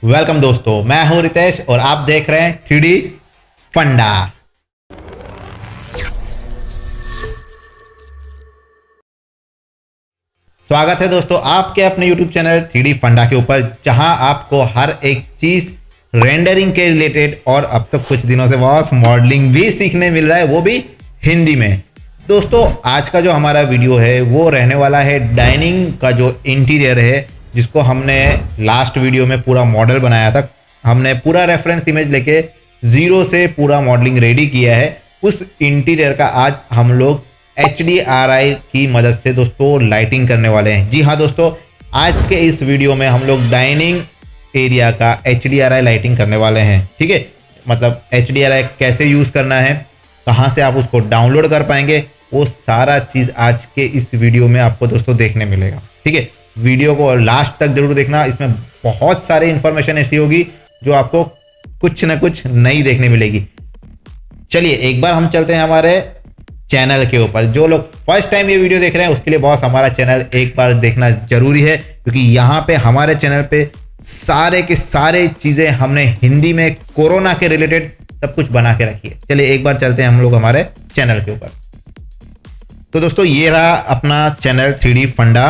Welcome दोस्तों, मैं हूं रितेश और आप देख रहे हैं 3D फंडा। स्वागत है दोस्तों आपके अपने YouTube चैनल 3D फंडा के ऊपर, जहां आपको हर एक चीज रेंडरिंग के रिलेटेड और अब तक कुछ दिनों से बहुत मॉडलिंग भी सीखने मिल रहा है, वो भी हिंदी में। दोस्तों आज का जो हमारा वीडियो है वो रहने वाला है डाइनिंग का जो इंटीरियर है, जिसको हमने लास्ट वीडियो में पूरा मॉडल बनाया था। हमने पूरा रेफरेंस इमेज लेके जीरो से पूरा मॉडलिंग रेडी किया है। उस इंटीरियर का आज हम लोग HDRI की मदद से दोस्तों लाइटिंग करने वाले हैं। जी हाँ दोस्तों, आज के इस वीडियो में हम लोग डाइनिंग एरिया का HDRI लाइटिंग करने वाले हैं। ठीक है, मतलब HDRI कैसे यूज़ करना है, कहाँ से आप उसको डाउनलोड कर पाएंगे, वो सारा चीज़ आज के इस वीडियो में आपको दोस्तों देखने मिलेगा। ठीक है, वीडियो को लास्ट तक जरूर देखना, इसमें बहुत सारे इन्फॉर्मेशन ऐसी होगी जो आपको कुछ ना कुछ नई देखने मिलेगी। चलिए एक बार हम चलते हैं हमारे चैनल के ऊपर। जो लोग फर्स्ट टाइम ये वीडियो देख रहे हैं उसके लिए बॉस हमारा चैनल एक बार देखना जरूरी है, क्योंकि यहाँ पे हमारे चैनल पे सारे के सारे चीज़ें हमने हिंदी में कोरोना के रिलेटेड सब कुछ बना के रखी है। चलिए एक बार चलते हैं हम लोग हमारे चैनल के ऊपर। तो दोस्तों ये रहा अपना चैनल 3D फंडा।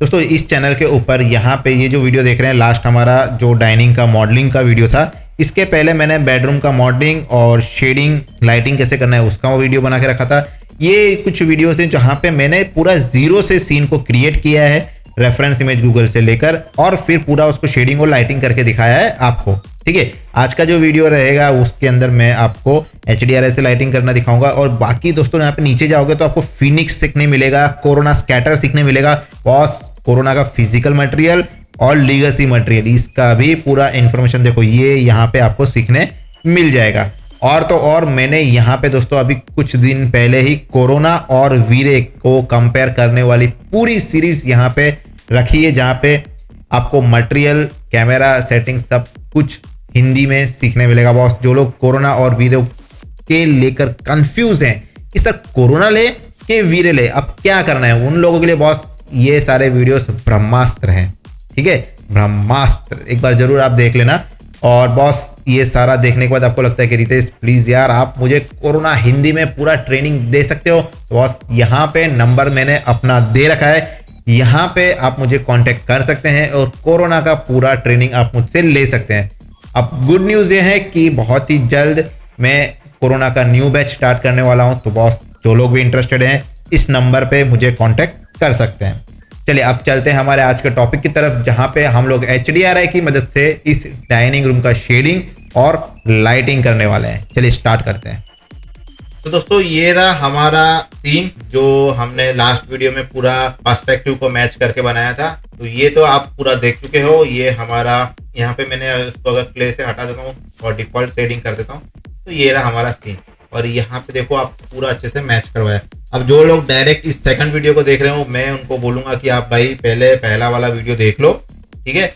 दोस्तों इस चैनल के ऊपर यहाँ पे ये जो वीडियो देख रहे हैं, लास्ट हमारा जो डाइनिंग का मॉडलिंग का वीडियो था, इसके पहले मैंने बेडरूम का मॉडलिंग और शेडिंग लाइटिंग कैसे करना है उसका वो वीडियो बना के रखा था। ये कुछ वीडियोस हैं जहाँ पे मैंने पूरा जीरो से सीन को क्रिएट किया है, रेफरेंस इमेज गूगल से लेकर, और फिर पूरा उसको शेडिंग और लाइटिंग करके दिखाया है आपको। ठीक है, आज का जो वीडियो रहेगा उसके अंदर मैं आपको HDRI से लाइटिंग करना दिखाऊंगा। और बाकी दोस्तों यहाँ पे नीचे जाओगे तो आपको फिनिक्स सीखने मिलेगा, कोरोना स्कैटर सीखने मिलेगा, बॉस कोरोना का फिजिकल मटेरियल और लीगेसी मटेरियल, इसका भी पूरा इन्फॉर्मेशन देखो ये यहाँ पे आपको सीखने मिल जाएगा। और तो और मैंने यहाँ पे दोस्तों अभी कुछ दिन पहले ही कोरोना और वीरे को कंपेयर करने वाली पूरी सीरीज यहाँ पे रखी है, जहाँ पे आपको मटेरियल, कैमरा सेटिंग सब कुछ हिंदी में सीखने मिलेगा। बॉस जो लोग कोरोना और वीरे के लेकर कंफ्यूज हैं कि सर कोरोना ले के वीरे ले, अब क्या करना है, उन लोगों के लिए बॉस ये सारे वीडियोस ब्रह्मास्त्र हैं। ठीक है, ब्रह्मास्त्र एक बार जरूर आप देख लेना। और बॉस ये सारा देखने के बाद आपको लगता है कि रितेश प्लीज यार आप मुझे कोरोना हिंदी में पूरा ट्रेनिंग दे सकते हो, तो बॉस यहाँ पे नंबर मैंने अपना दे रखा है, यहाँ पे आप मुझे कांटेक्ट कर सकते हैं और कोरोना का पूरा ट्रेनिंग आप मुझसे ले सकते हैं। अब गुड न्यूज़ ये है कि बहुत ही जल्द मैं कोरोना का न्यू बैच स्टार्ट करने वाला हूँ, तो बॉस जो लोग भी इंटरेस्टेड हैं इस नंबर पे मुझे कांटेक्ट कर सकते हैं। चलिए अब चलते हैं हमारे आज के टॉपिक की तरफ, जहां पे हम लोग HDRI की मदद से इस डाइनिंग रूम का शेडिंग और लाइटिंग करने वाले हैं। चलिए स्टार्ट करते हैं। तो दोस्तों ये रहा हमारा सीन जो हमने लास्ट वीडियो में पूरा पर्सपेक्टिव को मैच करके बनाया था। तो ये तो आप पूरा देख चुके हो। ये हमारा यहाँ पे मैंने इसको अगर क्ले से हटा देता हूँ और डिफॉल्ट शेडिंग कर देता हूँ, तो ये रहा हमारा सीन। और यहाँ पे देखो आप पूरा अच्छे से मैच करवाया। अब जो लोग डायरेक्ट इस सेकंड वीडियो को देख रहे हो, मैं उनको बोलूंगा कि आप भाई पहले पहला वाला वीडियो देख लो, ठीक है,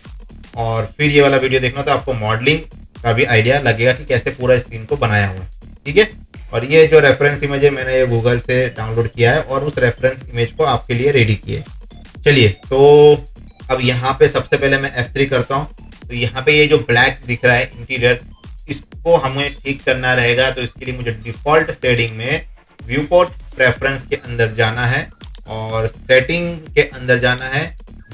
और फिर ये वाला वीडियो देखना, तो आपको मॉडलिंग का भी आइडिया लगेगा कि कैसे पूरा इस सीन को बनाया हुआ है। ठीक है, और ये जो रेफरेंस इमेज है मैंने ये गूगल से डाउनलोड किया है और उस रेफरेंस इमेज को आपके लिए रेडी किया है। चलिए तो अब यहाँ पे सबसे पहले मैं F3 करता हूँ। तो यहाँ पे ये जो ब्लैक दिख रहा है इंटीरियर, इसको हमें ठीक करना रहेगा। तो इसके लिए मुझे डिफॉल्ट शेडिंग में व्यू पोर्ट प्रेफरेंस के अंदर जाना है और सेटिंग के अंदर जाना है,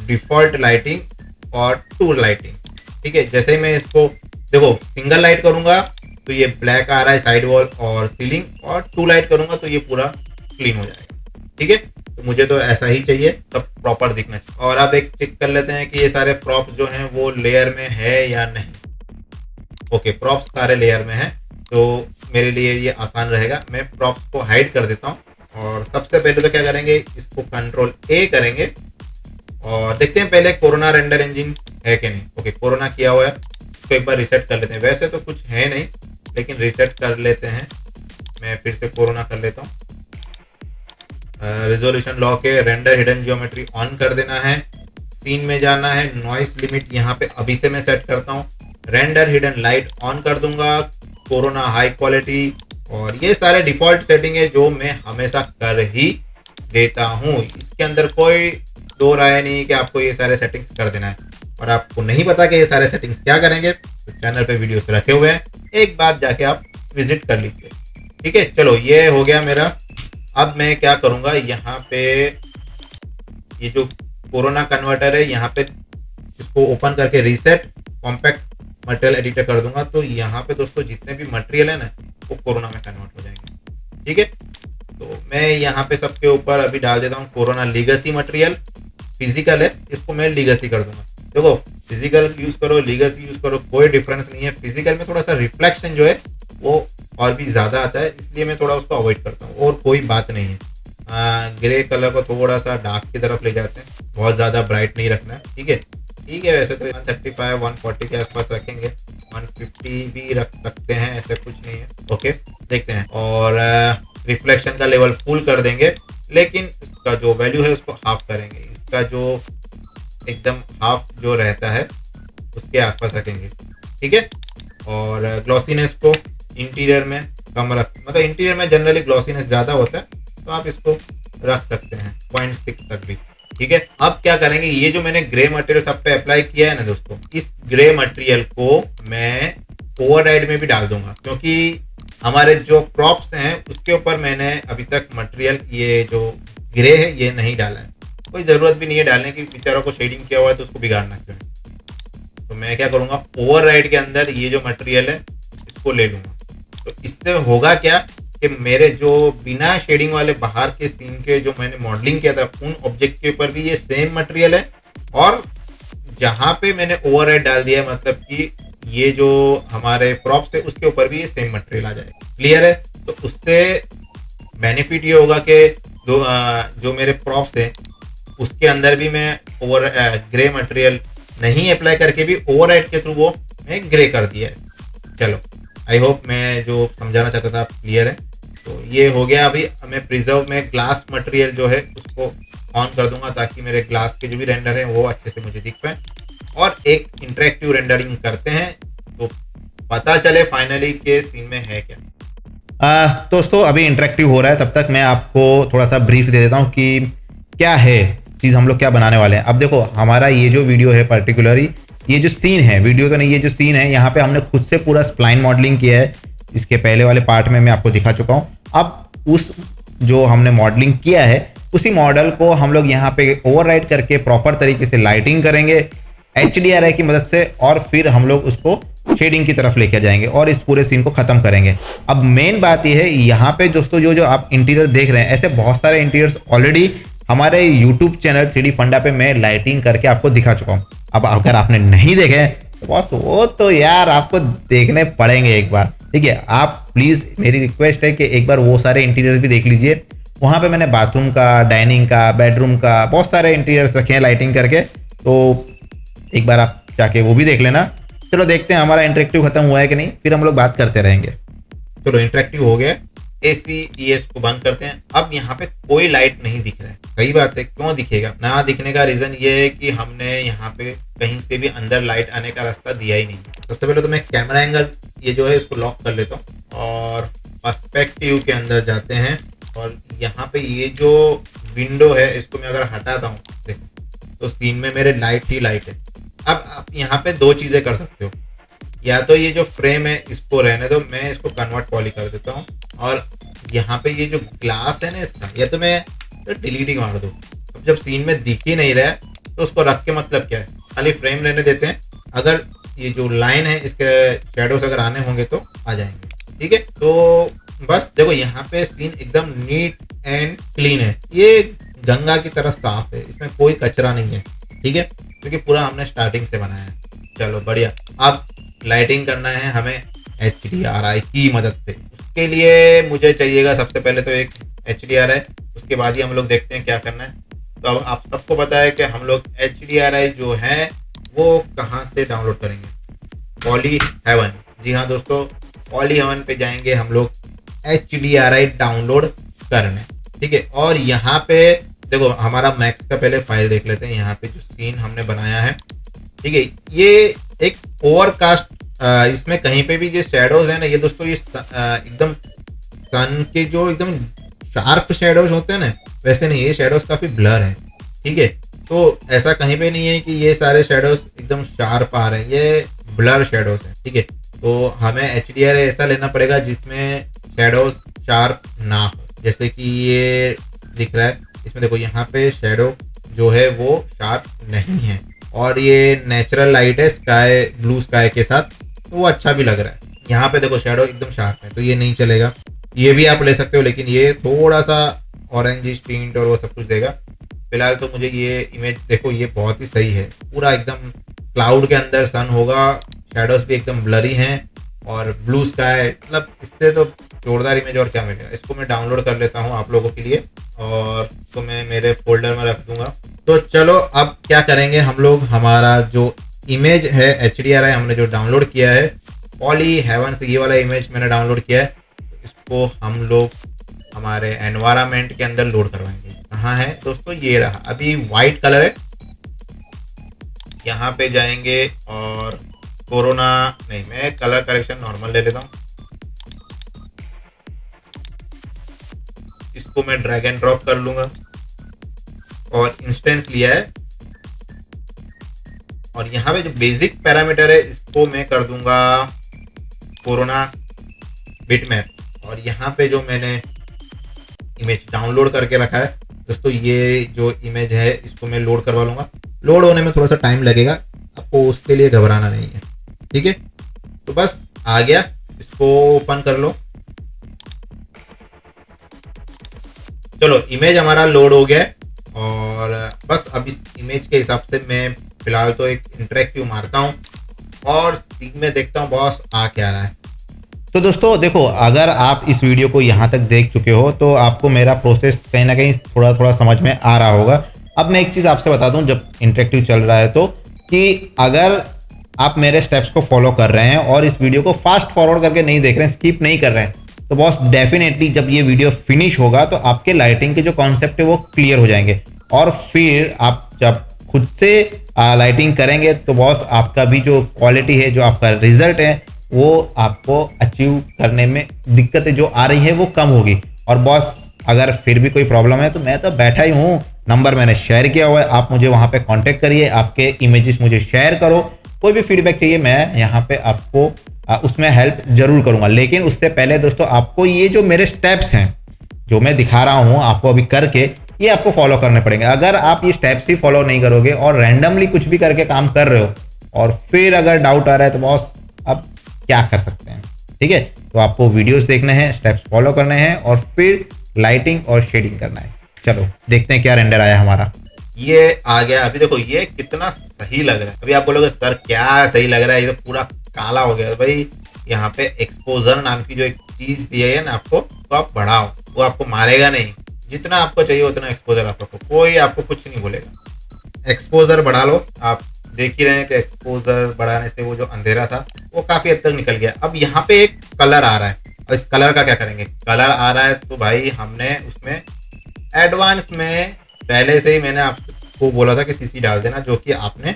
डिफॉल्ट लाइटिंग और टूल लाइटिंग। ठीक है, जैसे ही मैं इसको देखो सिंगल लाइट करूंगा तो ये ब्लैक आ रहा है साइड वॉल और सीलिंग, और टू लाइट करूंगा तो ये पूरा क्लीन हो जाएगा। ठीक है, तो मुझे तो ऐसा ही चाहिए, सब प्रॉपर दिखना चाहिए। और अब एक चेक कर लेते हैं कि ये सारे प्रॉप्स जो हैं वो लेयर में है या नहीं। ओके, प्रॉप्स सारे लेयर में है, तो मेरे लिए ये आसान रहेगा। मैं प्रॉप्स को हाइड कर देता हूँ और सबसे पहले तो क्या करेंगे, इसको कंट्रोल A करेंगे और देखते हैं पहले कोरोना रेंडर इंजन है कि नहीं। ओके, कोरोना किया हुआ है, इसको एक बार रिसेट कर लेते हैं। वैसे तो कुछ है नहीं, लेकिन रिसेट कर लेते हैं। मैं फिर से कोरोना कर लेता हूँ। रिजोल्यूशन लॉक के रेंडर हिडन जियोमेट्री ऑन कर देना है, सीन में जाना है, नॉइस लिमिट यहाँ पे अभी से मैं सेट करता हूँ, रेंडर हिडन लाइट ऑन कर दूंगा, कोरोना हाई क्वालिटी, और ये सारे डिफॉल्ट सेटिंग है जो मैं हमेशा कर ही देता हूँ। इसके अंदर कोई दो राय नहीं कि आपको ये सारे सेटिंग्स कर देना है। और आपको नहीं पता कि ये सारे सेटिंग्स क्या करेंगे, तो चैनल पे वीडियोस रखे हुए हैं, एक बार जाके आप विजिट कर लीजिए। ठीक है, चलो ये हो गया मेरा। अब मैं क्या करूँगा, यहाँ पे ये जो कोरोना कन्वर्टर है यहाँ पे इसको ओपन करके रीसेट कॉम्पैक्ट मटेरियल एडिटर कर दूंगा। तो यहाँ पे दोस्तों जितने भी मटेरियल है ना वो कोरोना में कन्वर्ट हो जाएंगे। ठीक है, तो मैं यहाँ पे सबके ऊपर अभी डाल देता हूँ कोरोना लीगेसी मटेरियल। फिजिकल है, इसको मैं लीगेसी कर दूंगा। देखो फिजिकल यूज करो, लीगेसी यूज करो, कोई डिफरेंस नहीं है। फिजिकल में थोड़ा सा रिफ्लेक्शन जो है वो और भी ज़्यादा आता है, इसलिए मैं थोड़ा उसको अवॉइड करता हूँ, और कोई बात नहीं है। ग्रे कलर को थोड़ा सा डार्क की तरफ ले जाते हैं, बहुत ज़्यादा ब्राइट नहीं रखना है। ठीक है, ठीक है, वैसे तो 135 140 के आसपास रखेंगे, 150 भी रख सकते हैं, ऐसे कुछ नहीं है। ओके, देखते हैं। और रिफ्लेक्शन का लेवल फुल कर देंगे, लेकिन इसका जो वैल्यू है उसको हाफ करेंगे। इसका जो एकदम हाफ जो रहता है उसके आसपास रखेंगे। ठीक है, और ग्लॉसीनेस को इंटीरियर में कम रख, मतलब इंटीरियर में जनरली ग्लॉसीनेस ज़्यादा होता है, तो आप इसको रख सकते हैं 0.6 तक भी। ठीक है, अब क्या करेंगे, ये जो मैंने ग्रे मटेरियल सब पे अप्लाई किया है ना दोस्तों, इस ग्रे मटेरियल को मैं ओवरराइड में भी डाल दूंगा, क्योंकि हमारे जो प्रॉप्स हैं उसके ऊपर मैंने अभी तक मटेरियल ये जो ग्रे है ये नहीं डाला है। कोई ज़रूरत भी नहीं है डालने की, बेचारों को शेडिंग किया हुआ है तो उसको बिगाड़ना क्यों। तो मैं क्या करूँगा, ओवरराइड के अंदर ये जो मटेरियल है इसको ले लूँगा। तो इससे होगा क्या कि मेरे जो बिना शेडिंग वाले बाहर के सीन के जो मैंने मॉडलिंग किया था उन ऑब्जेक्ट के ऊपर भी ये सेम मटेरियल है, और जहाँ पे मैंने ओवरराइड डाल दिया है मतलब कि ये जो हमारे प्रॉप्स है उसके ऊपर भी ये सेम मटेरियल आ जाएगा। क्लियर है, तो उससे बेनिफिट ये होगा कि जो मेरे प्रॉप्स है उसके अंदर भी मैं ग्रे मटेरियल नहीं अप्लाई करके भी ओवरराइड के थ्रू वो मैं ग्रे कर दिया है। चलो, आई होप मैं जो समझाना चाहता था क्लियर है। तो ये हो गया। अभी मैं प्रिजर्व में ग्लास मटेरियल जो है उसको ऑन कर दूंगा, ताकि मेरे ग्लास के जो भी रेंडर हैं वो अच्छे से मुझे दिख पाए, और एक इंटरेक्टिव रेंडरिंग करते हैं तो पता चले फाइनली के सीन में है क्या। दोस्तों अभी इंटरेक्टिव हो रहा है, तब तक मैं आपको थोड़ा सा ब्रीफ दे देता हूँ कि क्या है चीज़, हम लोग क्या बनाने वाले हैं। अब देखो हमारा ये जो वीडियो है पर्टिकुलरली ये जो सीन है, वीडियो तो नहीं, ये जो सीन है यहाँ पे हमने खुद से पूरा स्प्लाइन मॉडलिंग किया है। इसके पहले वाले पार्ट में मैं आपको दिखा चुका हूँ। अब उस जो हमने मॉडलिंग किया है उसी मॉडल को हम लोग यहाँ पे ओवरराइड करके प्रॉपर तरीके से लाइटिंग करेंगे HDRI की मदद से, और फिर हम लोग उसको शेडिंग की तरफ लेकर जाएंगे और इस पूरे सीन को खत्म करेंगे। अब मेन बात यह है, यहाँ पे दोस्तों जो आप इंटीरियर देख रहे हैं, ऐसे बहुत सारे इंटीरियर्स ऑलरेडी हमारे यूट्यूब चैनल 3D फंडा पे मैं लाइटिंग करके आपको दिखा चुका हूँ। अब अगर आपने नहीं देखे तो बस वो तो यार आपको देखने पड़ेंगे एक बार। ठीक है, आप प्लीज़, मेरी रिक्वेस्ट है कि एक बार वो सारे इंटीरियर्स भी देख लीजिए। वहाँ पे मैंने बाथरूम का, डाइनिंग का, बेडरूम का बहुत सारे इंटीरियर्स रखे हैं लाइटिंग करके, तो एक बार आप जाके वो भी देख लेना। चलो देखते हैं हमारा इंटरेक्टिव खत्म हुआ है कि नहीं, फिर हम लोग बात करते रहेंगे। चलो इंटरेक्टिव हो गया, ACES को बंद करते हैं। अब यहाँ पे कोई लाइट नहीं दिख रहा है। सही बात है, क्यों दिखेगा ना, दिखने का रीज़न ये है कि हमने यहाँ पे कहीं से भी अंदर लाइट आने का रास्ता दिया ही नहीं। सबसे पहले तो मैं कैमरा एंगल ये जो है इसको लॉक कर लेता हूँ, और पर्सपेक्टिव के अंदर जाते हैं, और यहाँ पे ये जो विंडो है इसको मैं अगर हटाता हूँ देखो तो सीन में मेरे लाइट ही लाइट है। अब आप यहाँ पे दो चीज़ें कर सकते हो, या तो ये जो फ्रेम है इसको रहने दो, मैं इसको कन्वर्ट पॉली कर देता हूँ, और यहाँ पे ये जो ग्लास है ना इसका, या तो मैं डिलीट ही मार दूँ। अब जब सीन में दिख ही नहीं रहा है तो उसको रख के मतलब क्या है, खाली फ्रेम रहने देते हैं। अगर ये जो लाइन है इसके शेडोज अगर आने होंगे तो आ जाएंगे। ठीक है, तो बस देखो यहाँ पे सीन एकदम नीट एंड क्लीन है, ये गंगा की तरह साफ है, इसमें कोई कचरा नहीं है। ठीक है, क्योंकि पूरा हमने स्टार्टिंग से बनाया है। चलो बढ़िया। अब लाइटिंग करना है हमें HDRI की मदद से। उसके लिए मुझे चाहिएगा सबसे पहले तो एक HDRI, उसके बाद ही हम लोग देखते हैं क्या करना है। तो अब आप सबको पता है कि हम लोग HDRI जो है वो कहाँ से डाउनलोड करेंगे, पॉलीहेवन। जी हाँ दोस्तों, पॉलीहेवन पे जाएंगे हम लोग HDRI डाउनलोड करने। ठीक है, और यहाँ पे देखो हमारा मैक्स का पहले फाइल देख लेते हैं। यहाँ पे जो सीन हमने बनाया है, ठीक है, ये एक ओवरकास्ट, इसमें कहीं पे भी ये शेडोज है ना, ये दोस्तों ये एकदम सन के जो एकदम शार्प शेडोज होते हैं ना, वैसे नहीं, ये शेडोज काफी ब्लर है। ठीक है, तो ऐसा कहीं पे नहीं है कि ये सारे शेडोज एकदम शार्प आ रहे हैं, ये ब्लर शेडोज हैं, ठीक है। तो हमें HDR ऐसा लेना पड़ेगा जिसमें शेडोज शार्प ना हो। जैसे कि ये दिख रहा है, इसमें देखो यहाँ पे शेडो जो है वो शार्प नहीं है, और ये नेचुरल लाइट है स्काई, ब्लू स्काई के साथ, तो वो अच्छा भी लग रहा है। यहाँ पे देखो शेडो एकदम शार्प है, तो ये नहीं चलेगा। ये भी आप ले सकते हो, लेकिन ये थोड़ा सा ऑरेंज टिंट और वो सब कुछ देगा। फिलहाल तो मुझे ये इमेज देखो, ये बहुत ही सही है, पूरा एकदम क्लाउड के अंदर सन होगा, शेडोज भी एकदम ब्लरी हैं और ब्लू स्काई, मतलब इससे तो जोरदार इमेज और क्या मिलेगा। इसको मैं डाउनलोड कर लेता हूँ आप लोगों के लिए, और इसको मैं मेरे फोल्डर में रख दूंगा। तो चलो अब क्या करेंगे हम लोग, हमारा जो इमेज है HDR है, हमने जो डाउनलोड किया है पॉली हेवन से, ये वाला इमेज मैंने डाउनलोड किया है, इसको हम लोग हमारे एनवायरनमेंट के अंदर लोड करवाएंगे। कहाँ है दोस्तों, ये रहा, अभी वाइट कलर है। यहाँ पे जाएंगे और कोरोना नहीं, मैं कलर करेक्शन नॉर्मल ले लेता हूँ। इसको मैं ड्रैग एंड ड्रॉप कर लूंगा और इंस्टेंस लिया है, और यहाँ पे जो बेसिक पैरामीटर है इसको मैं कर दूंगा कोरोना बिटमैप। और यहाँ पे जो मैंने इमेज डाउनलोड करके रखा है दोस्तों, ये जो इमेज है इसको मैं लोड करवा लूंगा। लोड होने में थोड़ा सा टाइम लगेगा, आपको उसके लिए घबराना नहीं है, ठीक है। तो बस आ गया, इसको ओपन कर लो। चलो इमेज हमारा लोड हो गया है, और बस अब इस इमेज के हिसाब से मैं फिलहाल तो एक इंटरेक्टिव मारता हूँ और सीन में देखता हूँ बॉस आ क्या रहा है। तो दोस्तों देखो, अगर आप इस वीडियो को यहाँ तक देख चुके हो तो आपको मेरा प्रोसेस कहीं ना कहीं थोड़ा थोड़ा समझ में आ रहा होगा। अब मैं एक चीज़ आपसे बता दूँ, जब इंटरेक्टिव चल रहा है तो, कि अगर आप मेरे स्टेप्स को फॉलो कर रहे हैं और इस वीडियो को फास्ट फॉरवर्ड करके नहीं देख रहे हैं, स्किप नहीं कर रहे हैं, तो बॉस डेफिनेटली जब ये वीडियो फिनिश होगा तो आपके लाइटिंग के जो कॉन्सेप्ट है वो क्लियर हो जाएंगे, और फिर आप जब खुद से लाइटिंग करेंगे तो बॉस आपका भी जो क्वालिटी है, जो आपका रिजल्ट है, वो आपको अचीव करने में दिक्कतें जो आ रही है वो कम होगी। और बॉस अगर फिर भी कोई प्रॉब्लम है तो मैं तो बैठा ही हूँ, नंबर मैंने शेयर किया हुआ है, आप मुझे वहाँ पे कांटेक्ट करिए, आपके इमेजेस मुझे शेयर करो, कोई भी फीडबैक चाहिए मैं यहाँ पे आपको उसमें हेल्प जरूर करूँगा। लेकिन उससे पहले दोस्तों आपको ये जो मेरे स्टेप्स हैं जो मैं दिखा रहा हूँ आपको अभी करके, ये आपको फॉलो करने पड़ेंगे। अगर आप ये स्टेप्स ही फॉलो नहीं करोगे और रैंडमली कुछ भी करके काम कर रहे हो और फिर अगर डाउट आ रहा है तो बॉस अब क्या कर सकते हैं, ठीक है। तो आपको वीडियोस देखने हैं, स्टेप्स फॉलो करने हैं और फिर लाइटिंग और शेडिंग करना है। चलो देखते हैं क्या रेंडर आया हमारा। ये आ गया, अभी देखो ये कितना सही लग रहा है। अभी आप बोलोगे सर क्या सही लग रहा है, ये तो पूरा काला हो गया। भाई यहाँ पे एक्सपोजर नाम की जो एक चीज दी है ना आपको, तो आप बढ़ाओ, वो आपको मारेगा नहीं, जितना आपको चाहिए उतना एक्सपोजर आप रखो, कोई आपको कुछ नहीं बोलेगा। एक्सपोजर बढ़ा लो, आप देख ही रहे हैं कि एक्सपोजर बढ़ाने से वो जो अंधेरा था वो काफी हद तक निकल गया। अब यहाँ पे एक कलर आ रहा है, और इस कलर का क्या करेंगे, कलर आ रहा है तो भाई हमने उसमें एडवांस में पहले से ही मैंने आपको बोला था कि CC डाल देना, जो कि आपने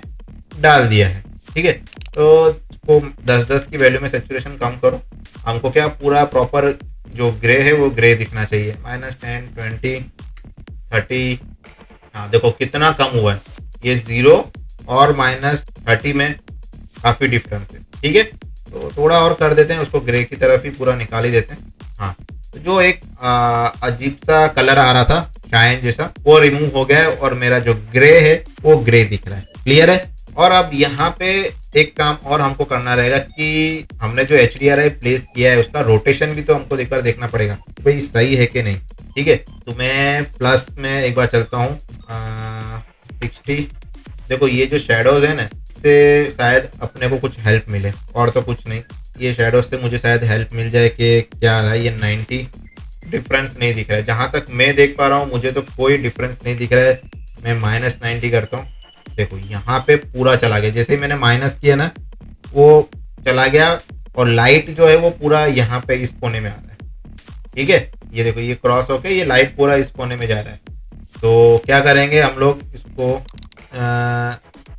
डाल दिया है, ठीक है। तो इसको 10-10 की वैल्यू में सेचुरेशन कम करो, हमको क्या पूरा प्रॉपर जो ग्रे है वो ग्रे दिखना चाहिए। -10, 20, 30, हाँ देखो कितना कम हुआ है, ये 0 और -30 में काफ़ी डिफरेंस है, ठीक है। तो थोड़ा और कर देते हैं, उसको ग्रे की तरफ ही पूरा निकाल ही देते हैं। हाँ तो जो एक अजीब सा कलर आ रहा था शाइन जैसा, वो रिमूव हो गया है और मेरा जो ग्रे है वो ग्रे दिख रहा है, क्लियर है। और अब यहाँ पे एक काम और हमको करना रहेगा कि हमने जो HDRI प्लेस किया है उसका रोटेशन भी तो हमको एक बार देखना पड़ेगा भाई सही है कि नहीं, ठीक है। तो मैं प्लस में एक बार चलता हूँ 60। देखो ये जो शेडोज है ना, इससे शायद अपने को कुछ हेल्प मिले, और तो कुछ नहीं, ये शेडोज से मुझे शायद हेल्प मिल जाए कि क्या रहा है। ये 90 डिफरेंस नहीं दिख रहा है, जहाँ तक मैं देख पा रहा हूँ मुझे तो कोई डिफरेंस नहीं दिख रहा है। मैं -90 करता हूँ, देखो यहाँ पे पूरा चला गया, जैसे ही मैंने माइनस किया ना वो चला गया, और लाइट जो है वो पूरा यहाँ पे इस कोने में आ रहा है, ठीक है। ये देखो ये क्रॉस होके ये लाइट पूरा इस कोने में जा रहा है। तो क्या करेंगे हम लोग, इसको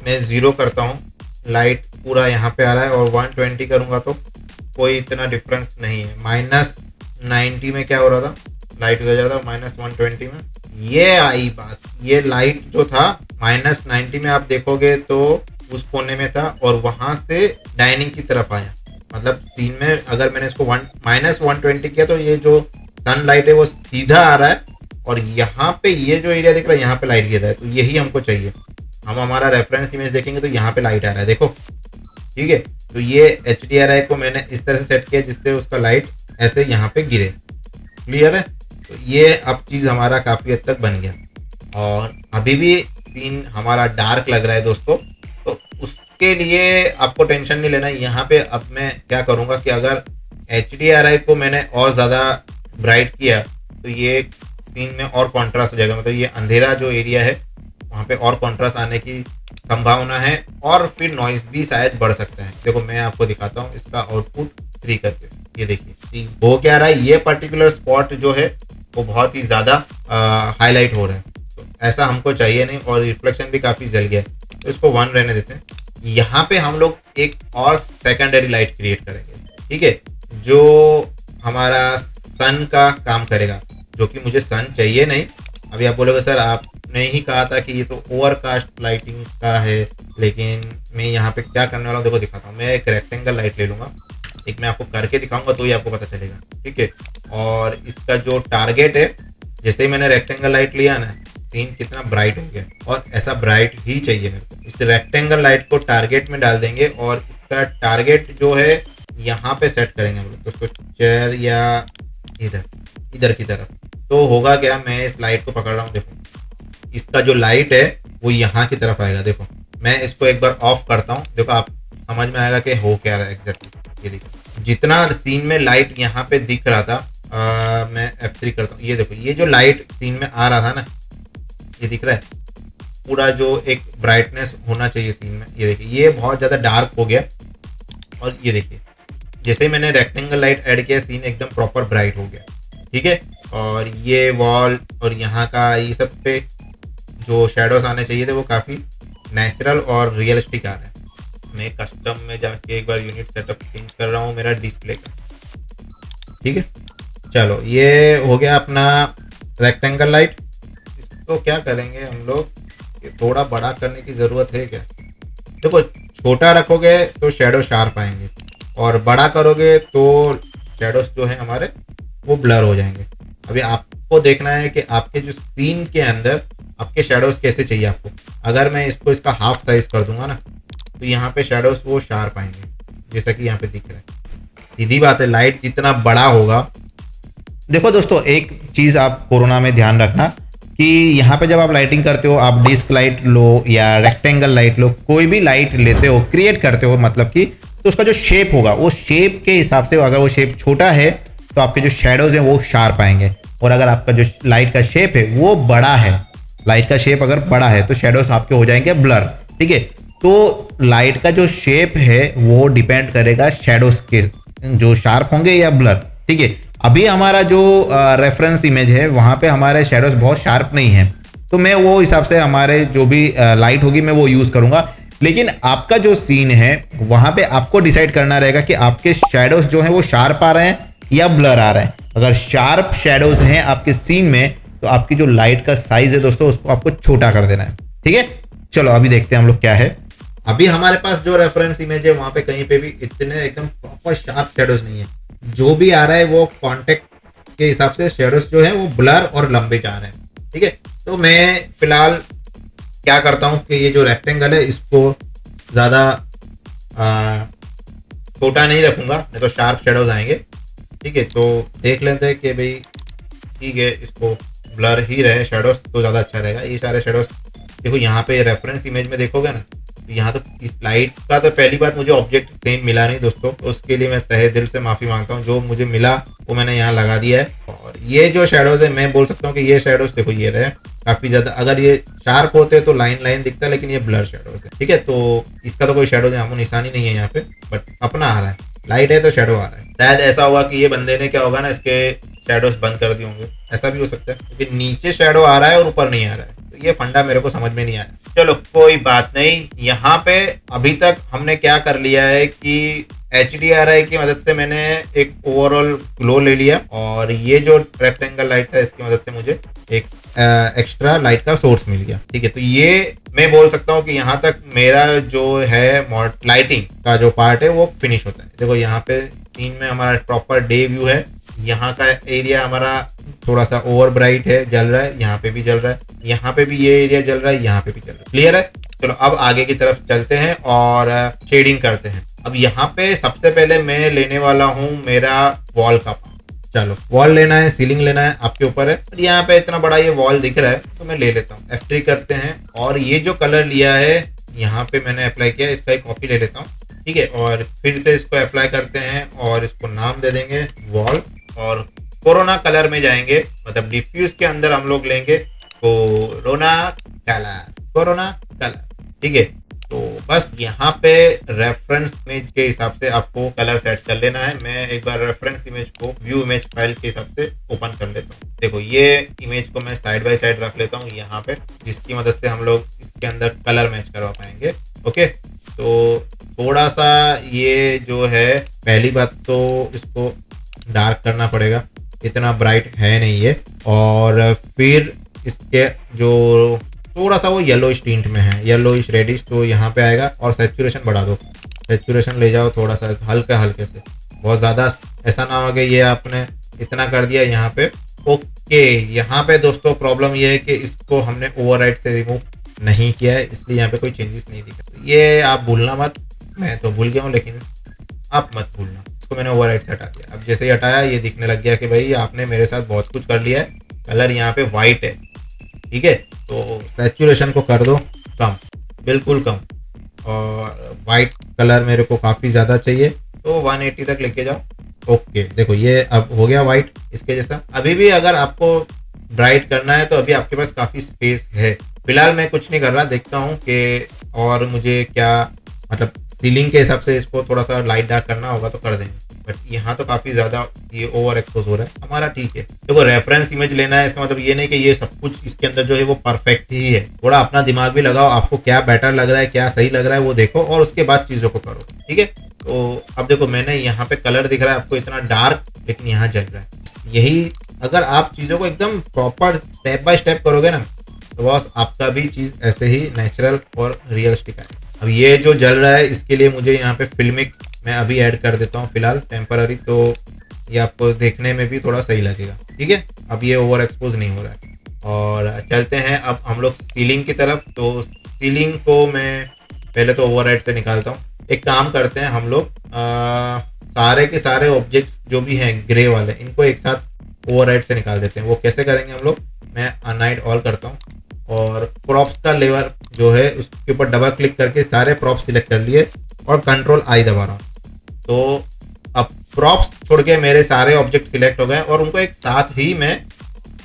मैं 0 करता हूँ, लाइट पूरा यहाँ पे आ रहा है, और 120 करूँगा तो कोई इतना डिफरेंस नहीं है। -90 में क्या हो रहा था, लाइट उधर जा रहा था, -120 में ये आई बात, ये लाइट जो था -90 में आप देखोगे तो उस कोने में था और वहां से डाइनिंग की तरफ आया। मतलब सीन में अगर मैंने इसको -120 किया तो ये जो सनलाइट है वो सीधा आ रहा है और यहाँ पे ये जो एरिया दिख रहा है यहाँ पे लाइट गिर रहा है, तो यही हमको चाहिए। हम हमारा रेफरेंस इमेज देखेंगे तो यहाँ पे लाइट आ रहा है, देखो, ठीक है। तो ये HDRI को मैंने इस तरह से सेट किया जिससे उसका लाइट ऐसे यहाँ पे गिरे। क्लियर है? तो ये अब चीज़ हमारा काफ़ी हद तक बन गया और अभी भी सीन हमारा डार्क लग रहा है दोस्तों। तो उसके लिए आपको टेंशन नहीं लेना। यहाँ पे अब मैं क्या करूँगा कि अगर HDRI को मैंने और ज़्यादा ब्राइट किया तो ये सीन में और कॉन्ट्रास्ट हो जाएगा। मतलब ये अंधेरा जो एरिया है वहाँ पे और कॉन्ट्रास्ट आने की संभावना है और फिर नॉइस भी शायद बढ़ सकता है। देखो मैं आपको दिखाता हूँ इसका आउटपुट 3 करके, ये देखिए हो क्या रहा है। ये पर्टिकुलर स्पॉट जो है वो बहुत ही ज़्यादा हाईलाइट हो रहा है, तो ऐसा हमको चाहिए नहीं और रिफ्लेक्शन भी काफ़ी जल गया है, तो इसको 1 रहने देते हैं। यहाँ पे हम लोग एक और सेकेंडरी लाइट क्रिएट करेंगे, ठीक है, जो हमारा सन का काम करेगा, जो कि मुझे सन चाहिए नहीं। अभी आप बोलोगे सर आपने ही कहा था कि ये तो ओवरकास्ट लाइटिंग का है, लेकिन मैं यहाँ पे क्या करने वाला हूँ देखो दिखाता हूँ। मैं एक रेक्टेंगल लाइट ले लूँगा, एक मैं आपको करके दिखाऊंगा तो ही आपको पता चलेगा, ठीक है। और इसका जो टारगेट है, जैसे ही मैंने रेक्टेंगल लाइट लिया ना, सीन कितना ब्राइट हो गया और ऐसा ब्राइट ही चाहिए मेरे को। इस रेक्टेंगल लाइट को टारगेट में डाल देंगे और इसका टारगेट जो है यहाँ पे सेट करेंगे हम लोग, तो उसको चेयर या इधर की तरफ। तो होगा क्या, मैं इस लाइट को पकड़ रहा हूँ, देखो इसका जो लाइट है वो यहाँ की तरफ आएगा। देखो मैं इसको एक बार ऑफ करता हूँ, देखो आप समझ में आएगा कि हो क्या रहा है एग्जैक्टली। ये देखो जितना सीन में लाइट यहाँ पे दिख रहा था, मैं F3 करता हूँ, ये देखो ये जो लाइट सीन में आ रहा था ना, ये दिख रहा है पूरा जो एक ब्राइटनेस होना चाहिए सीन में, ये देखिए ये बहुत ज़्यादा डार्क हो गया। और ये देखिए जैसे ही मैंने रेक्टेंगल लाइट ऐड किया सीन एकदम प्रॉपर ब्राइट हो गया, ठीक है। और ये वॉल और यहाँ का ये सब पे जो शेडोज आने चाहिए थे वो काफ़ी नेचुरल और रियलिस्टिक आ रहे हैं। मैं कस्टम में जाके एक बार यूनिट सेटअप चेंज कर रहा हूँ मेरा डिस्प्ले का, ठीक है। चलो ये हो गया अपना रेक्टेंगल लाइट। इसको क्या करेंगे हम लोग, ये थोड़ा बड़ा करने की ज़रूरत है क्या। देखो छोटा रखोगे तो शेडो शार्प आएंगे और बड़ा करोगे तो शेडोज जो है हमारे वो ब्लर हो जाएंगे। अभी आपको देखना है कि आपके जो सीन के अंदर आपके शेडोज कैसे चाहिए आपको। अगर मैं इसको इसका हाफ साइज कर दूंगा ना तो यहाँ पे शेडोज वो शार्प आएंगे, जैसा कि यहाँ पे दिख रहा है। सीधी बात है, लाइट जितना बड़ा होगा। देखो दोस्तों एक चीज़ आप कोरोना में ध्यान रखना कि यहाँ पे जब आप लाइटिंग करते हो, आप डिस्क लाइट लो या रेक्टेंगल लाइट लो, कोई भी लाइट लेते हो क्रिएट करते हो, मतलब कि तो उसका जो शेप होगा वो शेप के हिसाब से, अगर वो शेप छोटा है तो आपके जो शेडोज हैं वो शार्प आएंगे, और अगर आपका जो लाइट का शेप है वो बड़ा है, लाइट का शेप अगर बड़ा है तो शेडोज आपके हो जाएंगे ब्लर, ठीक है। तो लाइट का जो शेप है वो डिपेंड करेगा शेडोज के, जो शार्प होंगे या ब्लर, ठीक है। अभी हमारा जो रेफरेंस इमेज है वहाँ पे हमारे शेडोज बहुत शार्प नहीं है, तो मैं वो हिसाब से हमारे जो भी लाइट होगी मैं वो यूज़ करूँगा। लेकिन आपका जो सीन है वहाँ पे आपको डिसाइड करना रहेगा कि आपके शेडोज जो हैं वो शार्प आ रहे हैं या ब्लर आ रहे हैं। अगर शार्प शेडोज हैं आपके सीन में तो आपकी जो लाइट का साइज है दोस्तों उसको आपको छोटा कर देना है, ठीक है। चलो अभी देखते हैं हम लोग क्या है। अभी हमारे पास जो रेफरेंस इमेज है वहाँ पे कहीं पे भी इतने एकदम प्रॉपर शार्प शेडोज नहीं है, जो भी आ रहा है वो कॉन्टेक्ट के हिसाब से शेडोज जो है वो ब्लर और लंबे जा रहे हैं, ठीक है। तो मैं फिलहाल क्या करता हूँ कि ये जो रेक्टेंगल है इसको ज़्यादा छोटा नहीं रखूँगा, नहीं तो शार्प शेडोज आएंगे, ठीक है। तो देख लेते हैं कि भाई ठीक है इसको ब्लर ही रहे शेडोज तो ज़्यादा अच्छा रहेगा। ये सारे शेडोज देखो यहाँ पे रेफरेंस इमेज में देखोगे ना, तो यहाँ तो इस लाइट का तो पहली बात मुझे ऑब्जेक्ट सेम मिला नहीं दोस्तों, तो उसके लिए मैं तहे दिल से माफ़ी मांगता हूँ। जो मुझे मिला वो मैंने यहाँ लगा दिया है। और ये जो शेडोज है मैं बोल सकता हूँ कि ये शेडोज देखो ये रहे काफ़ी ज़्यादा, अगर ये शार्प होते तो लाइन लाइन दिखता है, लेकिन ये ब्लर शेडोज है, ठीक है। तो इसका तो कोई शेडो नामो निशानी नहीं है यहाँ पे, बट अपना आ रहा है, लाइट है तो शेडो आ रहा है। शायद ऐसा होगा कि ये बंदे ने क्या होगा ना इसके शेडोज बंद कर दिए होंगे, ऐसा भी हो सकता है, क्योंकि नीचे शेडो आ रहा है और ऊपर नहीं आ रहा है। तो ये फंडा मेरे को समझ में नहीं आया। चलो कोई बात नहीं। यहाँ पे अभी तक हमने क्या कर लिया है कि HDRI की मदद से मैंने एक ओवरऑल ग्लो ले लिया, और ये जो रेक्टेंगल लाइट था इसकी मदद से मुझे एक एक्स्ट्रा लाइट का सोर्स मिल गया। ठीक है, तो ये मैं बोल सकता हूँ कि यहाँ तक मेरा जो है लाइटिंग का जो पार्ट है वो फिनिश होता है। देखो यहाँ पे सीन में हमारा प्रॉपर डे व्यू है, यहाँ का एरिया हमारा थोड़ा सा ओवर ब्राइट है, जल रहा है, यहाँ पे भी जल रहा है, यहाँ पे भी ये एरिया जल रहा है, यहाँ पे भी जल रहा है। क्लियर है? चलो अब आगे की तरफ चलते हैं और शेडिंग करते हैं। अब यहाँ पे सबसे पहले मैं लेने वाला हूँ मेरा वॉल का पार्ट। चलो वॉल लेना है, सीलिंग लेना है, आपके ऊपर है। यहाँ पे इतना बड़ा ये वॉल दिख रहा है तो मैं ले लेता हूँ। F3 करते हैं और ये जो कलर लिया है यहाँ पे मैंने अप्लाई किया, इसका एक कॉपी ले लेता हूँ। ठीक है, और फिर से इसको अप्लाई करते हैं और इसको नाम दे देंगे वॉल, और कोरोना कलर में जाएंगे, मतलब डिफ्यूज के अंदर हम लोग लेंगे कोरोना कलर, कोरोना कलर। ठीक है, तो बस यहाँ पे रेफरेंस इमेज के हिसाब से आपको कलर सेट कर लेना है। मैं एक बार रेफरेंस इमेज को व्यू इमेज फाइल के हिसाब से ओपन कर लेता हूँ। देखो ये इमेज को मैं साइड बाय साइड रख लेता हूँ यहाँ पे, जिसकी मदद से हम लोग इसके अंदर कलर मैच करवा पाएंगे। ओके, तो थोड़ा सा ये जो है, पहली बात तो इसको डार्क करना पड़ेगा, इतना ब्राइट है नहीं ये। और फिर इसके जो थोड़ा सा वो येलो टिंट में है, येलोइश रेडिश, तो यहाँ पे आएगा। और सैचुरेशन बढ़ा दो, सैचुरेशन ले जाओ थोड़ा सा हल्के हल्के से, बहुत ज़्यादा ऐसा ना हो कि ये आपने इतना कर दिया यहाँ पे। ओके, यहाँ पे दोस्तों प्रॉब्लम ये है कि इसको हमने ओवरराइड से रिमूव नहीं किया है, इसलिए यहाँ पे कोई चेंजेस नहीं दिखा। ये आप भूलना मत, मैं तो भूल गया हूँ लेकिन आप मत भूलना। इसको मैंने ओवरराइड से हटा दिया। अब जैसे ही हटाया ये दिखने लग गया कि भाई आपने मेरे साथ बहुत कुछ कर लिया है। कलर यहाँ पे वाइट है, ठीक है, तो सैचुरेशन को कर दो कम, बिल्कुल कम, और वाइट कलर मेरे को काफ़ी ज़्यादा चाहिए तो 180 तक लेके जाओ। ओके, देखो ये अब हो गया वाइट इसके जैसा। अभी भी अगर आपको ब्राइट करना है तो अभी आपके पास काफ़ी स्पेस है। फिलहाल मैं कुछ नहीं कर रहा, देखता हूँ कि और मुझे क्या, मतलब सीलिंग के हिसाब से इसको थोड़ा सा लाइट डार्क करना होगा तो कर देंगे। बट यहाँ तो काफ़ी ज़्यादा ये ओवर एक्सपोज हो रहा है हमारा। ठीक है, देखो रेफरेंस इमेज लेना है, इसका मतलब ये नहीं कि ये सब कुछ इसके अंदर जो है वो परफेक्ट ही है। थोड़ा अपना दिमाग भी लगाओ, आपको क्या बेटर लग रहा है, क्या सही लग रहा है वो देखो, और उसके बाद चीज़ों को करो। ठीक है, तो अब देखो मैंने यहाँ पे कलर दिख रहा है आपको इतना डार्क, लेकिन यहाँ जल रहा है। यही अगर आप चीज़ों को एकदम प्रॉपर स्टेप बाय स्टेप करोगे ना, तो बस आपका भी चीज़ ऐसे ही नेचुरल और रियलिस्टिक है। अब ये जो जल रहा है इसके लिए मुझे यहाँ पे फिल्मिक मैं अभी ऐड कर देता हूँ फिलहाल टेम्पररी, तो ये आपको देखने में भी थोड़ा सही लगेगा। ठीक है, अब ये ओवर एक्सपोज नहीं हो रहा है। और चलते हैं अब हम लोग सीलिंग की तरफ। तो सीलिंग को मैं पहले तो ओवरराइड से निकालता हूँ। एक काम करते हैं हम लोग, सारे के सारे ऑब्जेक्ट्स जो भी हैं ग्रे वाले, इनको एक साथ ओवरराइड से निकाल देते हैं। वो कैसे करेंगे हम लोग, मैं अनहाइड ऑल करता हूँ और प्रॉप्स का लेवर जो है उसके ऊपर डबल क्लिक करके सारे प्रॉप्स सिलेक्ट कर लिए और कंट्रोल आई दबा रहा हूँ। तो अब प्रॉप्स छोड़ के मेरे सारे ऑब्जेक्ट सिलेक्ट हो गए और उनको एक साथ ही मैं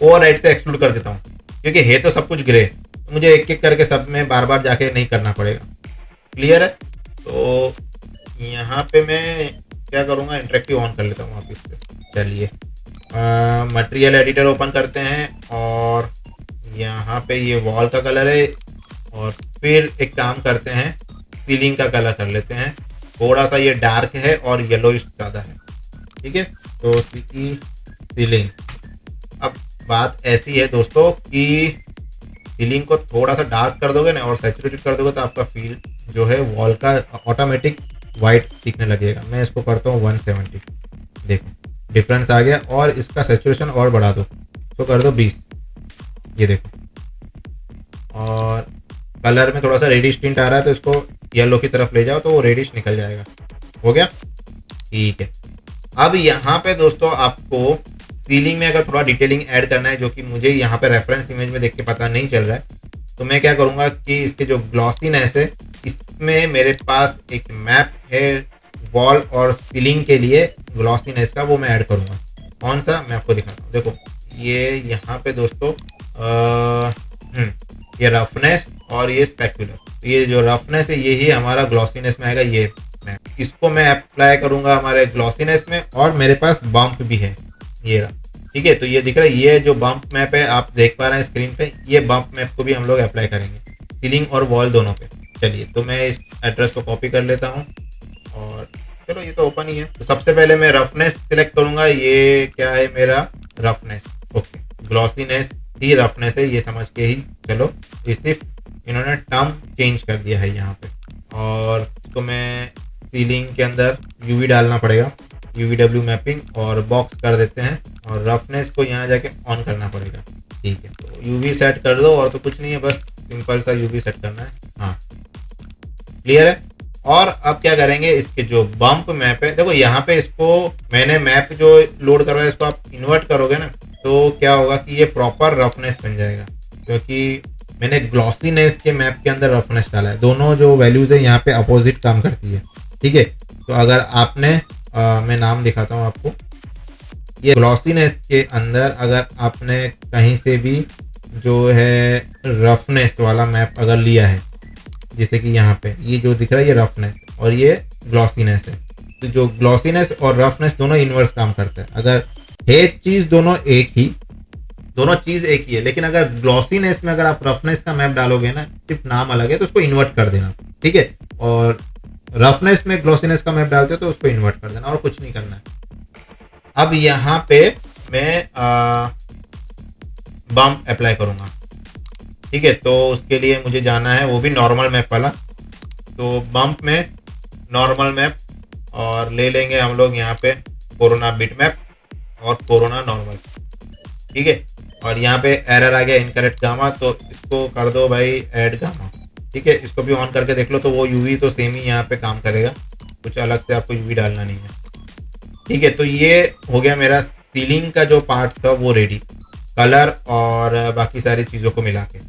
ओवरराइड से एक्सक्लूड कर देता हूँ, क्योंकि है तो सब कुछ ग्रे, तो मुझे एक एक करके सब में बार बार जाके नहीं करना पड़ेगा। क्लियर है? तो यहाँ पे मैं क्या करूँगा, इंटरेक्टिव ऑन कर लेता हूँ वापस से। चलिए मटेरियल एडिटर ओपन करते हैं और यहाँ पे ये वॉल का कलर है, और फिर एक काम करते हैं सीलिंग का कलर कर लेते हैं। थोड़ा सा ये डार्क है और येलोइश ज़्यादा है। ठीक है, तो सीलिंग, अब बात ऐसी है दोस्तों कि सीलिंग को थोड़ा सा डार्क कर दोगे ना और सैचुरेटेड कर दोगे तो आपका फील जो है वॉल का ऑटोमेटिक वाइट दिखने लगेगा। मैं इसको करता हूँ 170, देखो डिफरेंस आ गया। और इसका सैचुरेशन और बढ़ा दो, तो कर दो 20, ये देखो। और कलर में थोड़ा सा रेडिश टिंट आ रहा है तो इसको येलो की तरफ ले जाओ तो वो रेडिश निकल जाएगा। हो गया? ठीक है। अब यहाँ पे दोस्तों आपको सीलिंग में अगर थोड़ा डिटेलिंग ऐड करना है, जो कि मुझे यहाँ पे रेफरेंस इमेज में देख के पता नहीं चल रहा है, तो मैं क्या करूँगा कि इसके जो ग्लॉसीनेस है, इसमें मेरे पास एक मैप है वॉल और सीलिंग के लिए ग्लॉसीनेस का, वो मैं ऐड करूँगा। कौन सा, मैं आपको दिखाता हूँ। देखो ये यहाँ पे दोस्तों ये रफनेस और ये स्पेक्युलर, ये जो रफनेस है यही हमारा ग्लॉसीनेस में आएगा। ये मैप इसको मैं अप्लाई करूँगा हमारे ग्लॉसीनेस में, और मेरे पास बम्प भी है, ये रहा। ठीक है, तो ये दिख रहा है, ये जो बम्प मैप है आप देख पा रहे हैं स्क्रीन पे, ये बम्प मैप को भी हम लोग अप्लाई करेंगे सीलिंग और वॉल दोनों पे। चलिए, तो मैं इस एड्रेस को कॉपी कर लेता हूँ और चलो ये तो ओपन ही है। तो सबसे पहले मैं रफनेस सिलेक्ट करूंगा। ये क्या है मेरा रफनेस, ओके। ग्लॉसीनेस ही रफनेस है, ये समझ के ही चलो। ये सिर्फ इन्होंने टर्म चेंज कर दिया है यहाँ पे। और इसको मैं सीलिंग के अंदर यूवी डालना पड़ेगा, UVW मैपिंग, और बॉक्स कर देते हैं। और रफनेस को यहाँ जाके ऑन करना पड़ेगा, ठीक है। तो यूवी सेट कर दो, और तो कुछ नहीं है, बस सिंपल सा यूवी सेट करना है। हाँ, क्लियर है। और अब क्या करेंगे, इसके जो बम्प मैप है, देखो यहाँ पे इसको मैंने मैप जो लोड करवाया, इसको आप इन्वर्ट करोगे ना, तो क्या होगा कि ये प्रॉपर रफनेस बन जाएगा, क्योंकि मैंने ग्लॉसीनेस के मैप के अंदर रफनेस डाला है। दोनों जो वैल्यूज है यहाँ पे अपोजिट काम करती है, ठीक है। तो अगर आपने मैं नाम दिखाता हूँ आपको, ये ग्लॉसीनेस के अंदर अगर आपने कहीं से भी जो है रफनेस वाला मैप अगर लिया है, जैसे कि यहाँ पे ये जो दिख रहा है ये रफनेस और ये ग्लॉसीनेस है, तो जो ग्लॉसीनेस और रफनेस दोनों इनवर्स काम करते हैं। अगर है चीज़ दोनों चीज़ एक ही है, लेकिन अगर ग्लॉसीनेस में अगर आप रफनेस का मैप डालोगे ना, सिर्फ नाम अलग है, तो उसको इन्वर्ट कर देना, ठीक है। और रफनेस में ग्लॉसीनेस का मैप डालते हो तो उसको इन्वर्ट कर देना, और कुछ नहीं करना है। अब यहाँ पे मैं बम्प अप्लाई करूँगा, ठीक है। तो उसके लिए मुझे जाना है, वो भी नॉर्मल मैप वाला। तो बम्प में नॉर्मल मैप, और ले लेंगे हम लोग यहाँ पे कोरोना बिट मैप और कोरोना नॉर्मल, ठीक है। और यहाँ पे एरर आ गया इनकरेक्ट गामा, तो इसको कर दो भाई ऐड गामा, ठीक है। इसको भी ऑन करके देख लो, तो वो यूवी तो सेम ही यहाँ पे काम करेगा, कुछ अलग से आपको यूवी डालना नहीं है, ठीक है। तो ये हो गया मेरा सीलिंग का जो पार्ट था वो रेडी, कलर और बाकी सारी चीज़ों को मिला के।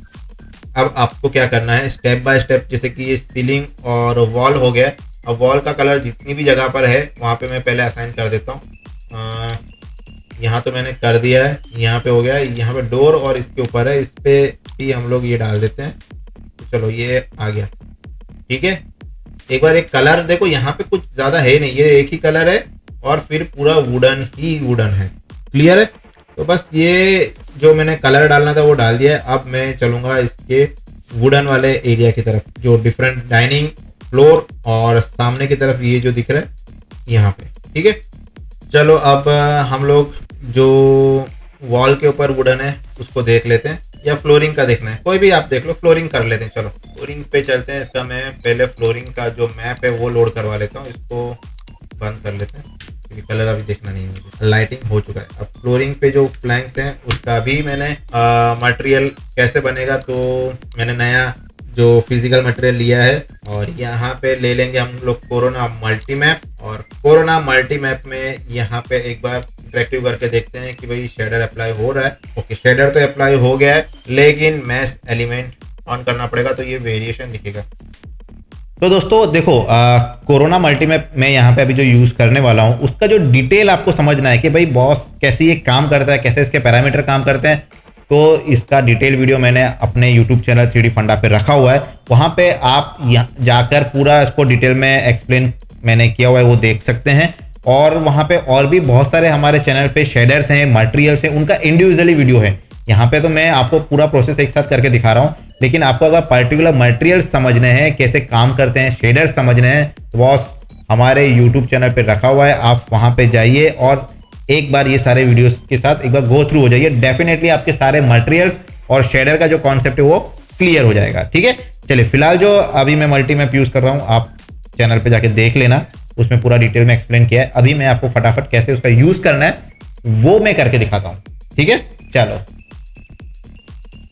अब आपको क्या करना है, स्टेप बाय स्टेप, जैसे कि ये सीलिंग और वॉल हो गया। अब वॉल का कलर जितनी भी जगह पर है वहाँ पे मैं पहले असाइन कर देता हूँ। यहाँ तो मैंने कर दिया है, यहाँ पे हो गया, यहाँ पे डोर और इसके ऊपर है, इस पे भी हम लोग ये डाल देते हैं। तो चलो ये आ गया, ठीक है। एक बार एक कलर देखो, यहाँ पे कुछ ज़्यादा है नहीं, ये एक ही कलर है और फिर पूरा वुडन ही वुडन है, क्लियर है। तो बस ये जो मैंने कलर डालना था वो डाल दिया है। अब मैं चलूँगा इसके वुडन वाले एरिया की तरफ, जो डिफरेंट डाइनिंग फ्लोर और सामने की तरफ ये जो दिख रहा है यहाँ पे, ठीक है। चलो अब हम लोग जो वॉल के ऊपर वुडन है उसको देख लेते हैं, या फ्लोरिंग का देखना है, कोई भी आप देख लो, फ्लोरिंग कर लेते हैं। चलो फ्लोरिंग पे चलते हैं। इसका मैं पहले फ्लोरिंग का जो मैप है वो लोड करवा लेता हूँ, इसको बंद कर लेते हैं क्योंकि कलर अभी देखना नहीं है मुझे, लाइटिंग हो चुका है। अब फ्लोरिंग पे जो प्लैंक्स हैं उसका भी मैंने मटेरियल कैसे बनेगा, तो मैंने नया जो फिजिकल मटेरियल लिया है, और यहाँ पे ले लेंगे हम लोग कोरोना मल्टी मैप। और कोरोना मल्टी मैप में यहाँ पे एक बार इंटरेक्टिव करके देखते हैं कि भाई शेडर अप्लाई हो रहा है। ओके, शेडर तो अप्लाई हो गया है, लेकिन मैश एलिमेंट ऑन करना पड़ेगा, तो ये वेरिएशन दिखेगा। तो दोस्तों देखो, कोरोना मल्टी मैप मैं यहाँ पे अभी जो यूज़ करने वाला हूँ उसका जो डिटेल आपको समझना है कि भाई बॉस कैसे ये काम करता है, कैसे इसके पैरामीटर काम करते हैं, तो इसका डिटेल वीडियो मैंने अपने YouTube चैनल 3D फंडा पे रखा हुआ है। वहाँ पे आप जाकर पूरा इसको डिटेल में एक्सप्लेन मैंने किया हुआ है, वो देख सकते हैं। और वहाँ पे और भी बहुत सारे हमारे चैनल पे शेडर्स हैं, मटेरियल्स हैं, उनका इंडिविजुअली वीडियो है। यहाँ पे तो मैं आपको पूरा प्रोसेस एक साथ करके दिखा रहा हूँ, लेकिन आपको अगर पर्टिकुलर मटेरियल्स समझने हैं, कैसे काम करते हैं, शेडर्स समझने हैं, तो बॉस हमारे YouTube चैनल पे रखा हुआ है, आप वहाँ पे जाइए और एक बार ये सारे वीडियोस के साथ एक बार गो थ्रू हो जाइए। डेफिनेटली आपके सारे मटेरियल्स और शेडर का जो कॉन्सेप्ट है वो क्लियर हो जाएगा, ठीक है। चलिए फिलहाल जो अभी मैं मल्टी मैप यूज़ कर रहा हूँ, आप चैनल पे जाके देख लेना, उसमें पूरा डिटेल में एक्सप्लेन किया है। अभी मैं आपको फटाफट कैसे उसका यूज़ करना है वो मैं करके दिखाता हूँ, ठीक है।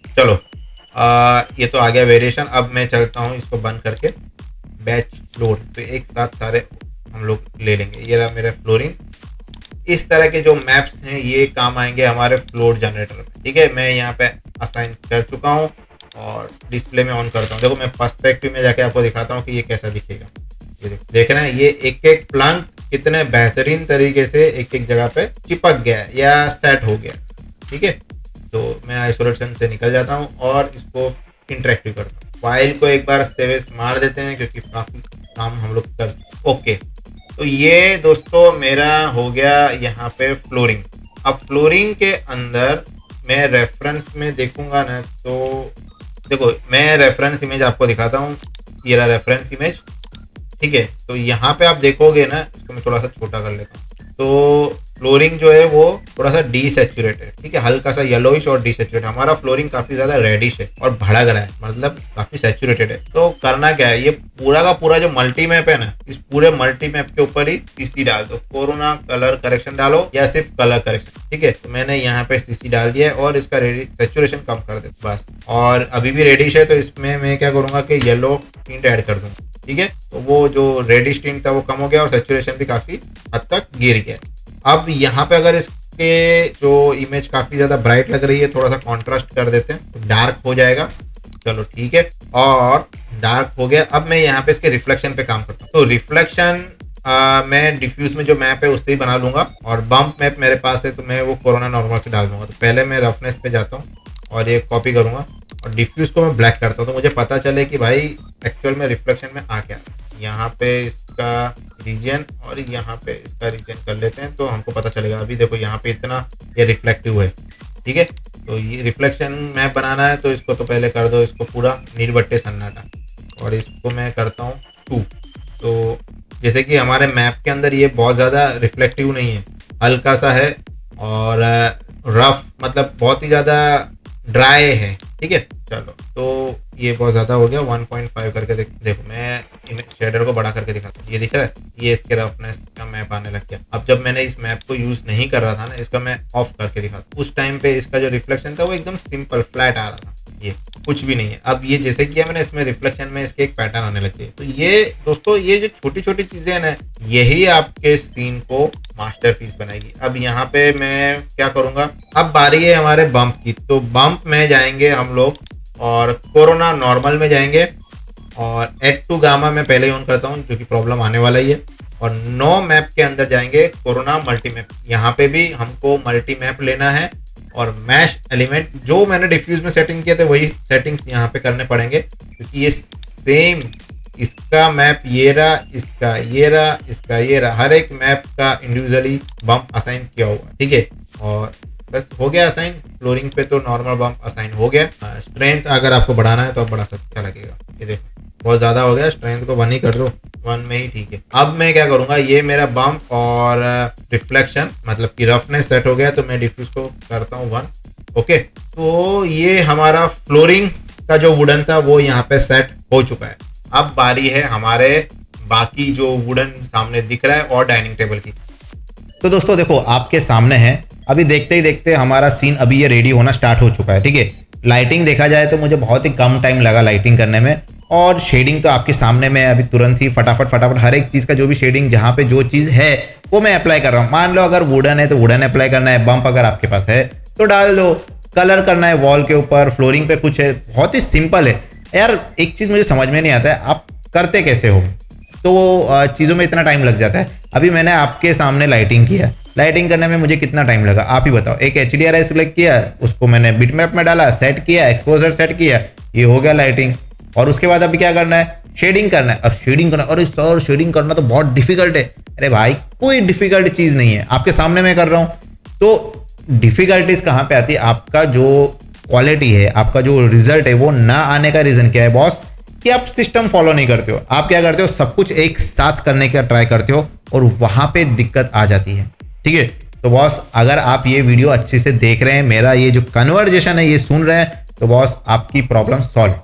चलो ये तो आ गया वेरिएशन। अब मैं चलता हूँ इसको बंद करके बैच लोड, तो एक साथ सारे हम लोग ले लेंगे। ये रहा मेरा फ्लोरिंग। इस तरह के जो मैप्स हैं ये काम आएंगे हमारे फ्लोर जनरेटर में, ठीक है। मैं यहाँ पे असाइन कर चुका हूँ और डिस्प्ले में ऑन करता हूँ। देखो मैं पर्सपेक्टिव में जाके आपको दिखाता हूँ कि ये कैसा दिखेगा। ये देखो, देख रहे हैं ये एक एक प्लंक कितने बेहतरीन तरीके से एक एक जगह पे चिपक गया है या सेट हो गया, ठीक है। तो मैं आइसोलेशन से निकल जाता हूँ और इसको इंटरेक्टिव करता हूँ। फाइल को एक बार सेव मार देते हैं क्योंकि काफ़ी काम हम लोग कर। ओके, तो ये दोस्तों मेरा हो गया यहाँ पे फ्लोरिंग। अब फ्लोरिंग के अंदर मैं रेफरेंस में देखूंगा ना, तो देखो मैं रेफरेंस इमेज आपको दिखाता हूँ। ये रहा रेफरेंस इमेज, ठीक है। तो यहाँ पे आप देखोगे ना, इसको मैं थोड़ा सा छोटा कर लेता हूँ, तो फ्लोरिंग जो है वो थोड़ा सा डीसेचुरेट है, ठीक है, हल्का सा येलोइश और डीसेचुरेट। हमारा फ्लोरिंग काफी ज्यादा रेडिश है और भड़क रहा है, मतलब काफी सेचुरेटेड है। तो करना क्या है, ये पूरा का पूरा जो मल्टी मैप है ना, इस पूरे मल्टी मैप के ऊपर ही सीसी डाल दो, कोरोना कलर करेक्शन डालो या सिर्फ कलर करेक्शन, ठीक है। तो मैंने यहाँ पे सीसी डाल दिया है और इसका सेचुरेशन कम कर देता बस। और अभी भी रेडिश है तो इसमें मैं क्या करूंगा कि येलो टिंट ऐड कर दूंगा, ठीक है। तो वो जो रेडिश टिंट था वो कम हो गया और सेचुरेशन भी काफी हद तक गिर गया। अब यहाँ पे अगर इसके जो इमेज काफी ज्यादा ब्राइट लग रही है, थोड़ा सा कॉन्ट्रास्ट कर देते हैं तो डार्क हो जाएगा। चलो ठीक है, और डार्क हो गया। अब मैं यहाँ पे इसके रिफ्लेक्शन पे काम करता हूँ। तो रिफ्लेक्शन मैं डिफ्यूज में जो मैप है उससे ही बना लूंगा, और बम्प मैप मेरे पास है तो मैं वो कोरोना नॉर्मल से डाल दूंगा। तो पहले मैं रफनेस पे जाता हूँ और ये कॉपी करूंगा और डिफ्यूज को मैं ब्लैक करता हूँ, तो मुझे पता चले कि भाई एक्चुअल में रिफ्लेक्शन में आ क्या। यहाँ पे इसका रीजन और यहाँ पे इसका रीजन कर लेते हैं तो हमको पता चलेगा। अभी देखो यहाँ पे इतना ये रिफ्लेक्टिव है, ठीक है। तो ये रिफ्लेक्शन मैप बनाना है तो इसको तो पहले कर दो, इसको पूरा नीलबट्टे सन्नाटा, और इसको मैं करता हूँ 2। तो जैसे कि हमारे मैप के अंदर ये बहुत ज़्यादा रिफ्लेक्टिव नहीं है, हल्का सा है और रफ, मतलब बहुत ही ज़्यादा ड्राई है, ठीक है। चलो तो ये बहुत ज़्यादा हो गया, 1.5 करके देखो मैं शेडर को बड़ा करके दिखाता हूँ। ये दिख रहा है, ये इसके रफनेस का मैप आने लग गया। अब जब मैंने इस मैप को यूज़ नहीं कर रहा था ना, इसका मैं ऑफ करके दिखाता, उस टाइम पे इसका जो रिफ्लेक्शन था वो एकदम सिंपल फ्लैट आ रहा था, ये कुछ भी नहीं है। अब ये जैसे किया मैंने, इसमें रिफ्लेक्शन में इसके एक पैटर्न आने लग गए। तो ये दोस्तों, ये जो छोटी छोटी चीजें हैं ना, यही आपके सीन को मास्टरपीस बनाएगी। अब यहाँ पे मैं क्या करूंगा, अब बारी है हमारे बम्प की। तो बम्प में जाएंगे हम लोग और कोरोना नॉर्मल में जाएंगे और एड टू गामा में पहले ही ऑन करता हूँ, जो कि प्रॉब्लम आने वाला ही है। और नो मैप के अंदर जाएंगे कोरोना मल्टी मैप, यहाँ पे भी हमको मल्टी मैप लेना है और मैश एलिमेंट जो मैंने डिफ्यूज में सेटिंग किए थे वही सेटिंग्स यहाँ पे करने पड़ेंगे, क्योंकि ये सेम इसका मैप ये रहा, इसका ये रहा, इसका ये रहा, हर एक मैप का इंडिविजुअली बम्प असाइन किया हुआ, ठीक है। और बस हो गया असाइन। फ्लोरिंग पे तो नॉर्मल बम्प असाइन हो गया। स्ट्रेंथ अगर आपको बढ़ाना है तो आप बढ़ा सकते, अच्छा लगेगा। ये देखो बहुत ज़्यादा हो गया, स्ट्रेंथ को 1 ही कर दो, 1 में ही ठीक है। अब मैं क्या करूँगा, ये मेरा बम्प और रिफ्लेक्शन मतलब कि रफनेस सेट हो गया, तो मैं डिफ्यूज को करता हूँ 1। ओके, तो ये हमारा फ्लोरिंग का जो वुडन था वो यहाँ पे सेट हो चुका है। अब बारी है हमारे बाकी जो वुडन सामने दिख रहा है और डाइनिंग टेबल की। तो दोस्तों देखो आपके सामने है, अभी देखते ही देखते हमारा सीन अभी ये रेडी होना स्टार्ट हो चुका है, ठीक है। लाइटिंग देखा जाए तो मुझे बहुत ही कम टाइम लगा लाइटिंग करने में, और शेडिंग तो आपके सामने में अभी तुरंत ही फटाफट हर एक चीज़ का जो भी शेडिंग जहाँ पे जो चीज़ है वो मैं अप्लाई कर रहा हूँ। मान लो अगर वुडन है तो वुडन अप्लाई करना है, बम्प अगर आपके पास है तो डाल दो, कलर करना है वॉल के ऊपर, फ्लोरिंग पे कुछ है, बहुत ही सिंपल है यार। एक चीज़ मुझे समझ में नहीं आता है, आप करते कैसे हो, तो चीज़ों में इतना टाइम लग जाता है। अभी मैंने आपके सामने लाइटिंग किया, लाइटिंग करने में मुझे कितना टाइम लगा आप ही बताओ। एक HDRI सेलेक्ट किया, उसको मैंने बिटमैप में डाला, सेट किया, एक्सपोजर सेट किया, ये हो गया लाइटिंग। और उसके बाद अभी क्या करना है, शेडिंग करना है। और शेडिंग करना, अरे सर शेडिंग करना तो बहुत डिफिकल्ट है। अरे भाई कोई डिफिकल्ट चीज़ नहीं है, आपके सामने मैं कर रहा हूँ। तो डिफिकल्टीज कहाँ पे आती है, आपका जो क्वालिटी है, आपका जो रिजल्ट है वो ना आने का रीज़न क्या है बॉस, कि आप सिस्टम फॉलो नहीं करते हो। आप क्या करते हो, सब कुछ एक साथ करने का ट्राई करते हो और वहाँ पे दिक्कत आ जाती है, ठीक है। तो बॉस अगर आप ये वीडियो अच्छे से देख रहे हैं, मेरा ये जो कन्वर्जेशन है ये सुन रहे हैं, तो बॉस आपकी प्रॉब्लम सॉल्व।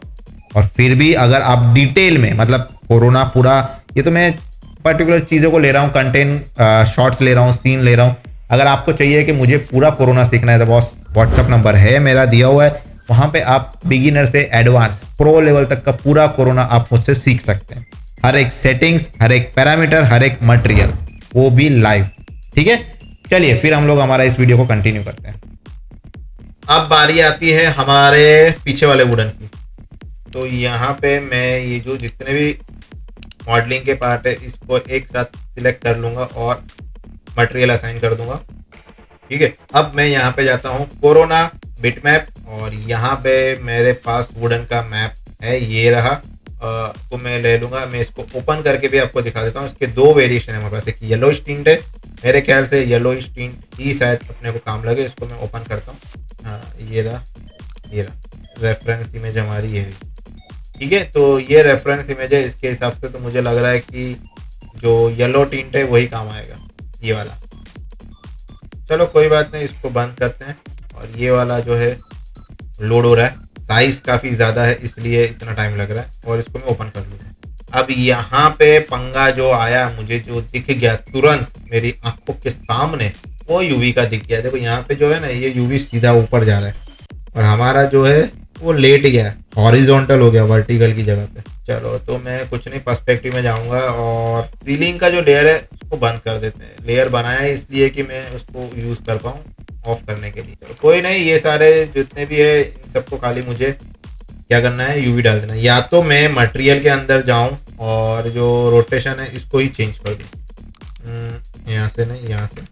और फिर भी अगर आप डिटेल में, मतलब कोरोना पूरा, ये तो मैं पर्टिकुलर चीज़ों को ले रहा हूँ, कंटेंट शॉर्ट्स ले रहा हूँ, सीन ले रहा हूँ। अगर आपको चाहिए कि मुझे पूरा कोरोना सीखना है तो बॉस व्हाट्सअप नंबर है मेरा दिया हुआ है, वहाँ पे आप बिगिनर से एडवांस प्रो लेवल तक का पूरा कोरोना आप मुझसे सीख सकते हैं। हर एक सेटिंग्स, हर एक पैरामीटर, हर एक मटेरियल, वो भी लाइव, ठीक है। चलिए फिर हम लोग हमारा इस वीडियो को कंटिन्यू करते हैं। अब बारी आती है हमारे पीछे वाले वुडन की। तो यहाँ पे मैं ये जो जितने भी मॉडलिंग के पार्ट है इसको एक साथ सिलेक्ट कर लूँगा और मटेरियल असाइन कर दूंगा, ठीक है। अब मैं यहाँ पे जाता हूँ कोरोना बिटमैप, और यहाँ पे मेरे पास वुडन का मैप है, ये रहा। तो मैं ले लूँगा, मैं इसको ओपन करके भी आपको दिखा देता हूँ। इसके 2 वेरिएशन है हमारे पास, एक येलो टिंट है, मेरे ख्याल से येलो टिंट ही शायद अपने को काम लगे। इसको मैं ओपन करता हूँ, हाँ ये रहा रेफरेंस इमेज हमारी ये है, ठीक है, तो ये रेफरेंस इमेज है, इसके हिसाब से तो मुझे लग रहा है कि जो येलो टिंट है वही काम आएगा, ये वाला। चलो कोई बात नहीं, इसको बंद करते हैं। और ये वाला जो है लोड हो रहा है, साइज काफ़ी ज़्यादा है इसलिए इतना टाइम लग रहा है, और इसको मैं ओपन कर लूँगा। अब यहाँ पे पंगा जो आया, मुझे जो दिख गया तुरंत मेरी आंखों के सामने, वो यूवी का दिख गया। देखो यहाँ पे जो है ना, ये यूवी सीधा ऊपर जा रहा है और हमारा जो है वो लेट गया, हॉरिजॉन्टल हो गया वर्टिकल की जगह पे। चलो तो मैं कुछ नहीं, पर्सपेक्टिव में जाऊंगा और सीलिंग का जो लेयर है उसको बंद कर देते हैं। लेयर बनाया है इसलिए कि मैं उसको यूज़ कर पाऊँ ऑफ करने के लिए। चलो कोई नहीं, ये सारे जितने भी है इन सबको खाली मुझे क्या करना है, यूवी डाल देना। या तो मैं मटेरियल के अंदर जाऊं और जो रोटेशन है इसको ही चेंज कर दूं, यहाँ से नहीं, यहाँ से,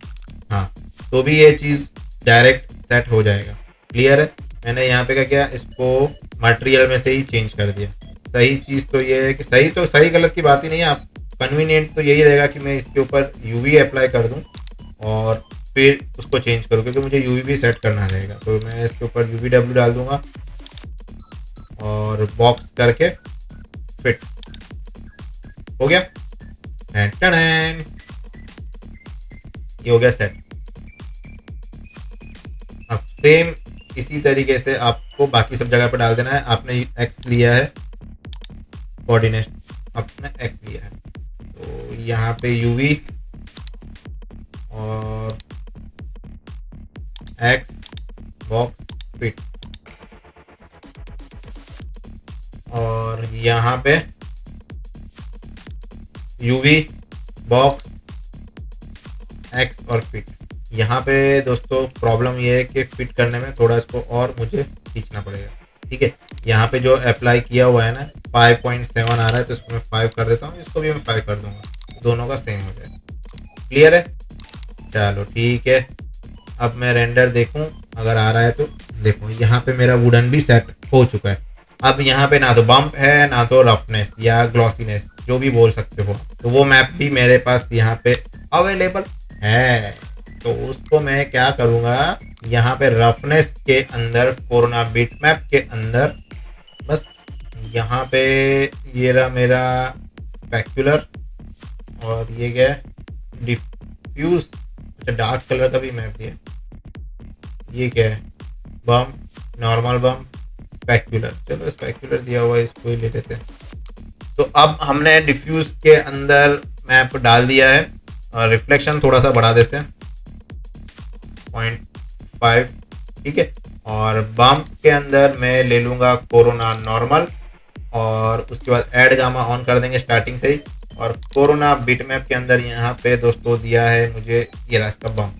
हाँ, तो भी ये चीज़ डायरेक्ट सेट हो जाएगा। क्लियर है? मैंने यहाँ पे क्या किया, इसको मटेरियल में से ही चेंज कर दिया। सही चीज़ तो ये है कि सही, तो सही गलत की बात ही नहीं है। आप कन्वीनियंट तो यही रहेगा कि मैं इसके ऊपर यूवी अप्लाई कर दूं और फिर उसको चेंज करूँ, क्योंकि मुझे यूवी भी सेट करना रहेगा। तो मैं इसके ऊपर UVW डाल दूंगा और बॉक्स करके फिट हो गया। टन ये हो गया सेट। अब सेम इसी तरीके से आपको बाकी सब जगह पर डाल देना है। आपने एक्स लिया है, कोऑर्डिनेट आपने एक्स लिया है, तो यहाँ पे यूवी और एक्स बॉक्स फिट, और यहाँ पे यूवी बॉक्स एक्स और फिट। यहाँ पे दोस्तों प्रॉब्लम ये है कि फिट करने में थोड़ा इसको और मुझे खींचना पड़ेगा। ठीक है, यहाँ पे जो अप्लाई किया हुआ है ना 5.7 आ रहा है, तो इसको मैं 5 कर देता हूँ, इसको भी मैं 5 कर दूंगा, दोनों का सेम हो जाएगा। क्लियर है? चलो ठीक है, अब मैं रेंडर देखूँ अगर आ रहा है तो। देखो यहाँ पे मेरा वुडन भी सेट हो चुका है। अब यहाँ पे ना तो बम्प है ना तो रफनेस या ग्लॉसीनेस, जो भी बोल सकते हो, तो वो मैप भी मेरे पास यहाँ पे अवेलेबल है। तो उसको मैं क्या करूँगा, यहाँ पे रफनेस के अंदर कोरोना बिट मैप के अंदर, बस यहाँ पे ये रहा मेरा स्पेक्युलर, और ये क्या है डिफ्यूज, अच्छा डार्क कलर का भी मैप दिया। ये क्या है, बम्प, नॉर्मल बम्प, स्पेक्युलर। चलो स्पेक्युलर दिया हुआ है, इसको ही ले लेते हैं। तो अब हमने डिफ्यूज के अंदर मैप डाल दिया है, और रिफ्लेक्शन थोड़ा सा बढ़ा देते हैं 0.5, ठीक है। और बम्प के अंदर मैं ले लूँगा कोरोना नॉर्मल, और उसके बाद ऐड गामा ऑन कर देंगे स्टार्टिंग से ही। और कोरोना बिट मैप के अंदर यहाँ पे दोस्तों दिया है मुझे ये रास्ता बम्प,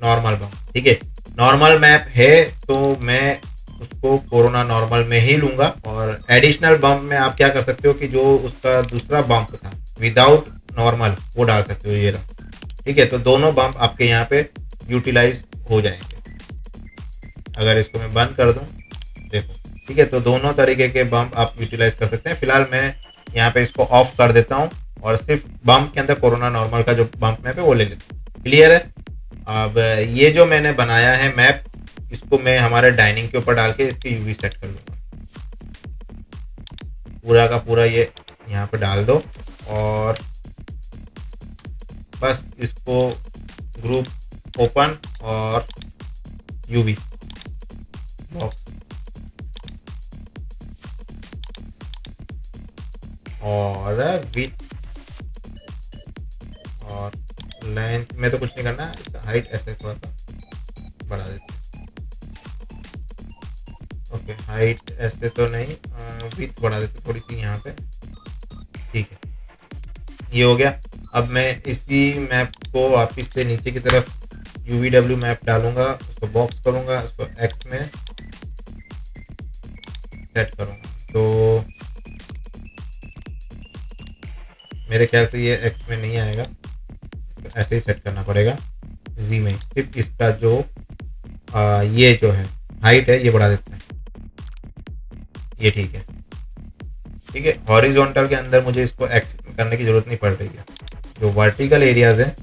नॉर्मल बम्प, ठीक है। नॉर्मल मैप है तो मैं उसको कोरोना नॉर्मल में ही लूँगा। और एडिशनल बम्प में आप क्या कर सकते हो कि जो उसका दूसरा बम्प था विदाउट नॉर्मल, वो डाल सकते हो, ये रहा, ठीक है। तो दोनों बम्प आपके यहाँ पे यूटिलाइज हो जाएंगे। अगर इसको मैं बंद कर दूं, देखो, ठीक है, तो दोनों तरीके के बम्प आप यूटिलाइज कर सकते हैं। फिलहाल मैं यहाँ पे इसको ऑफ कर देता हूँ और सिर्फ बम्प के अंदर कोरोना नॉर्मल का जो बम्प मैप है वो ले लेता हूँ। क्लियर है? अब ये जो मैंने बनाया है मैप, इसको मैं हमारे डाइनिंग के ऊपर डाल के इसकी यूवी सेट कर लूँगा। पूरा का पूरा ये यहाँ पे डाल दो और बस इसको ग्रुप ओपन और यूवी बॉक्स और विथ और लेंथ में तो कुछ नहीं करना, हाइट ऐसे थोड़ा सा बढ़ा देते हैं। ओके, हाइट ऐसे तो नहीं, विथ बढ़ा देते थोड़ी सी यहाँ पे, ठीक है। ये हो गया। अब मैं इसी मैप को वापस से नीचे की तरफ UVW मैप डालूंगा, उसको बॉक्स करूंगा, उसको एक्स में सेट करूंगा। तो मेरे ख्याल से ये एक्स में नहीं आएगा, तो ऐसे ही सेट करना पड़ेगा जी में। सिर्फ इसका जो ये जो है हाइट है ये बढ़ा देते हैं, ये ठीक है, ठीक है। हॉरिजॉन्टल के अंदर मुझे इसको एक्स करने की ज़रूरत नहीं पड़ रही है। जो वर्टिकल एरियाज़ है,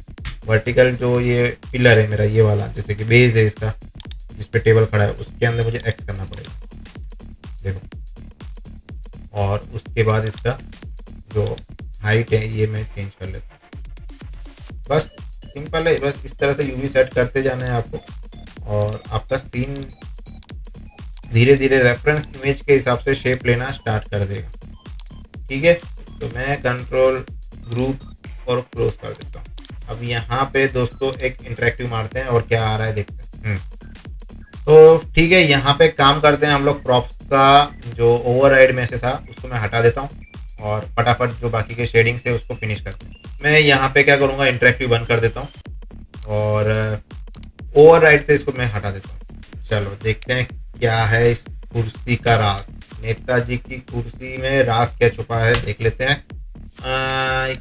वर्टिकल जो ये पिलर है मेरा ये वाला, जैसे कि बेस है इसका जिस पे टेबल खड़ा है, उसके अंदर मुझे एक्स करना पड़ेगा। देखो और उसके बाद इसका जो हाइट है ये मैं चेंज कर लेता हूँ। बस सिंपल है, बस इस तरह से यूवी सेट करते जाना है आपको और आपका सीन धीरे धीरे रेफरेंस इमेज के हिसाब से शेप लेना स्टार्ट कर देगा। ठीक है, तो मैं कंट्रोल ग्रुप और क्लोज कर देता हूँ। अब यहाँ पे दोस्तों एक इंटरेक्टिव मारते हैं और क्या आ रहा है देखते हैं। तो ठीक है, यहाँ पे काम करते हैं हम लोग। प्रॉप्स का जो ओवरराइड में से था उसको मैं हटा देता हूँ और फटाफट जो बाकी के शेडिंग्स है उसको फिनिश करते हैं। मैं यहाँ पे क्या करूँगा, इंटरेक्टिव बंद कर देता हूँ और ओवरराइड से इसको मैं हटा देता हूँ। चलो देखते हैं क्या है इस कुर्सी का राज। नेताजी की कुर्सी में राज क्या छुपा है देख लेते हैं।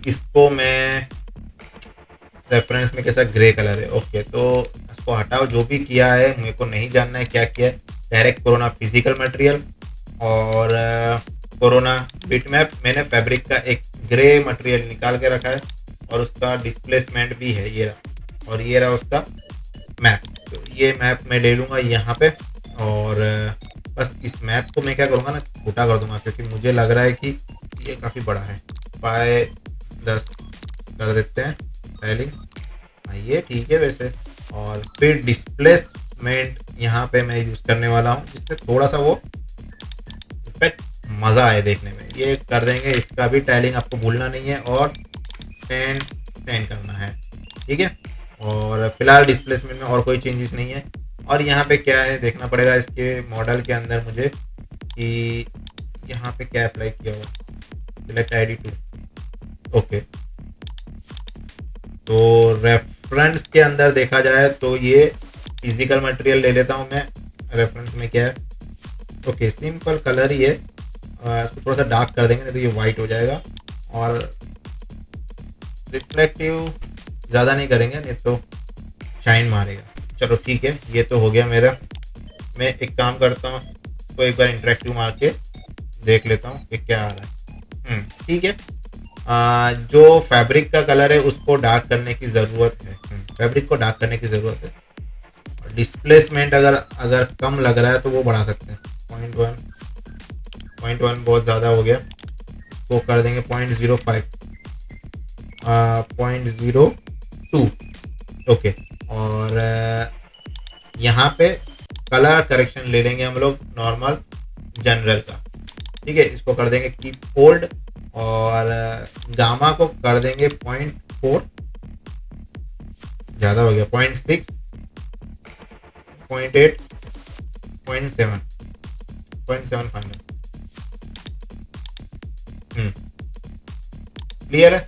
इसको मैं रेफरेंस में कैसा ग्रे कलर है। ओके, तो इसको हटाओ। जो भी किया है मेरे को नहीं जानना है क्या किया है। डायरेक्ट कोरोना फिजिकल मटेरियल और कोरोना बिटमैप। मैंने फैब्रिक का एक ग्रे मटेरियल निकाल के रखा है और उसका डिस्प्लेसमेंट भी है ये रहा, और ये रहा उसका मैप। तो ये मैप मैं ले लूँगा यहाँ पे और बस इस मैप को मैं क्या करूँगा ना, छोटा कर दूंगा क्योंकि मुझे लग रहा है कि ये काफ़ी बड़ा है। 10 कर देते हैं टाइलिंग। हाँ ये ठीक है वैसे। और फिर डिस्प्लेसमेंट यहाँ पे मैं यूज़ करने वाला हूँ जिससे थोड़ा सा वो इफेक्ट मज़ा आए देखने में। ये कर देंगे। इसका भी टाइलिंग आपको भूलना नहीं है और टेन करना है। ठीक है, और फिलहाल डिस्प्लेसमेंट में और कोई चेंजेस नहीं है। और यहाँ पे क्या है देखना पड़ेगा इसके मॉडल के अंदर मुझे कि यहाँ पे क्या अप्लाई किया हुआ। Select ID2। ओके, तो रेफरेंस के अंदर देखा जाए तो ये फिजिकल मटेरियल ले लेता हूँ मैं। रेफरेंस में क्या है, ओके सिंपल कलर ही है। इसको थोड़ा सा डार्क कर देंगे नहीं तो ये वाइट हो जाएगा। और रिफ्लेक्टिव ज़्यादा नहीं करेंगे नहीं तो शाइन मारेगा। चलो ठीक है, ये तो हो गया मेरा। मैं एक काम करता हूँ, तो एक बार इंटरेक्टिव मार के देख लेता हूँ कि क्या आ रहा है। ठीक है, जो फैब्रिक का कलर है उसको डार्क करने की ज़रूरत है। फैब्रिक को डार्क करने की ज़रूरत है। डिस्प्लेसमेंट अगर कम लग रहा है तो वो बढ़ा सकते हैं। 0.1 बहुत ज़्यादा हो गया, तो कर देंगे 0.05, 0.02। ओके, और यहाँ पे कलर करेक्शन ले लेंगे हम लोग नॉर्मल जनरल का। ठीक है, इसको कर देंगे कीप होल्ड और गामा को कर देंगे 0.4, ज़्यादा हो गया 0.6, 0.8, 0.7, 0.75। क्लियर है।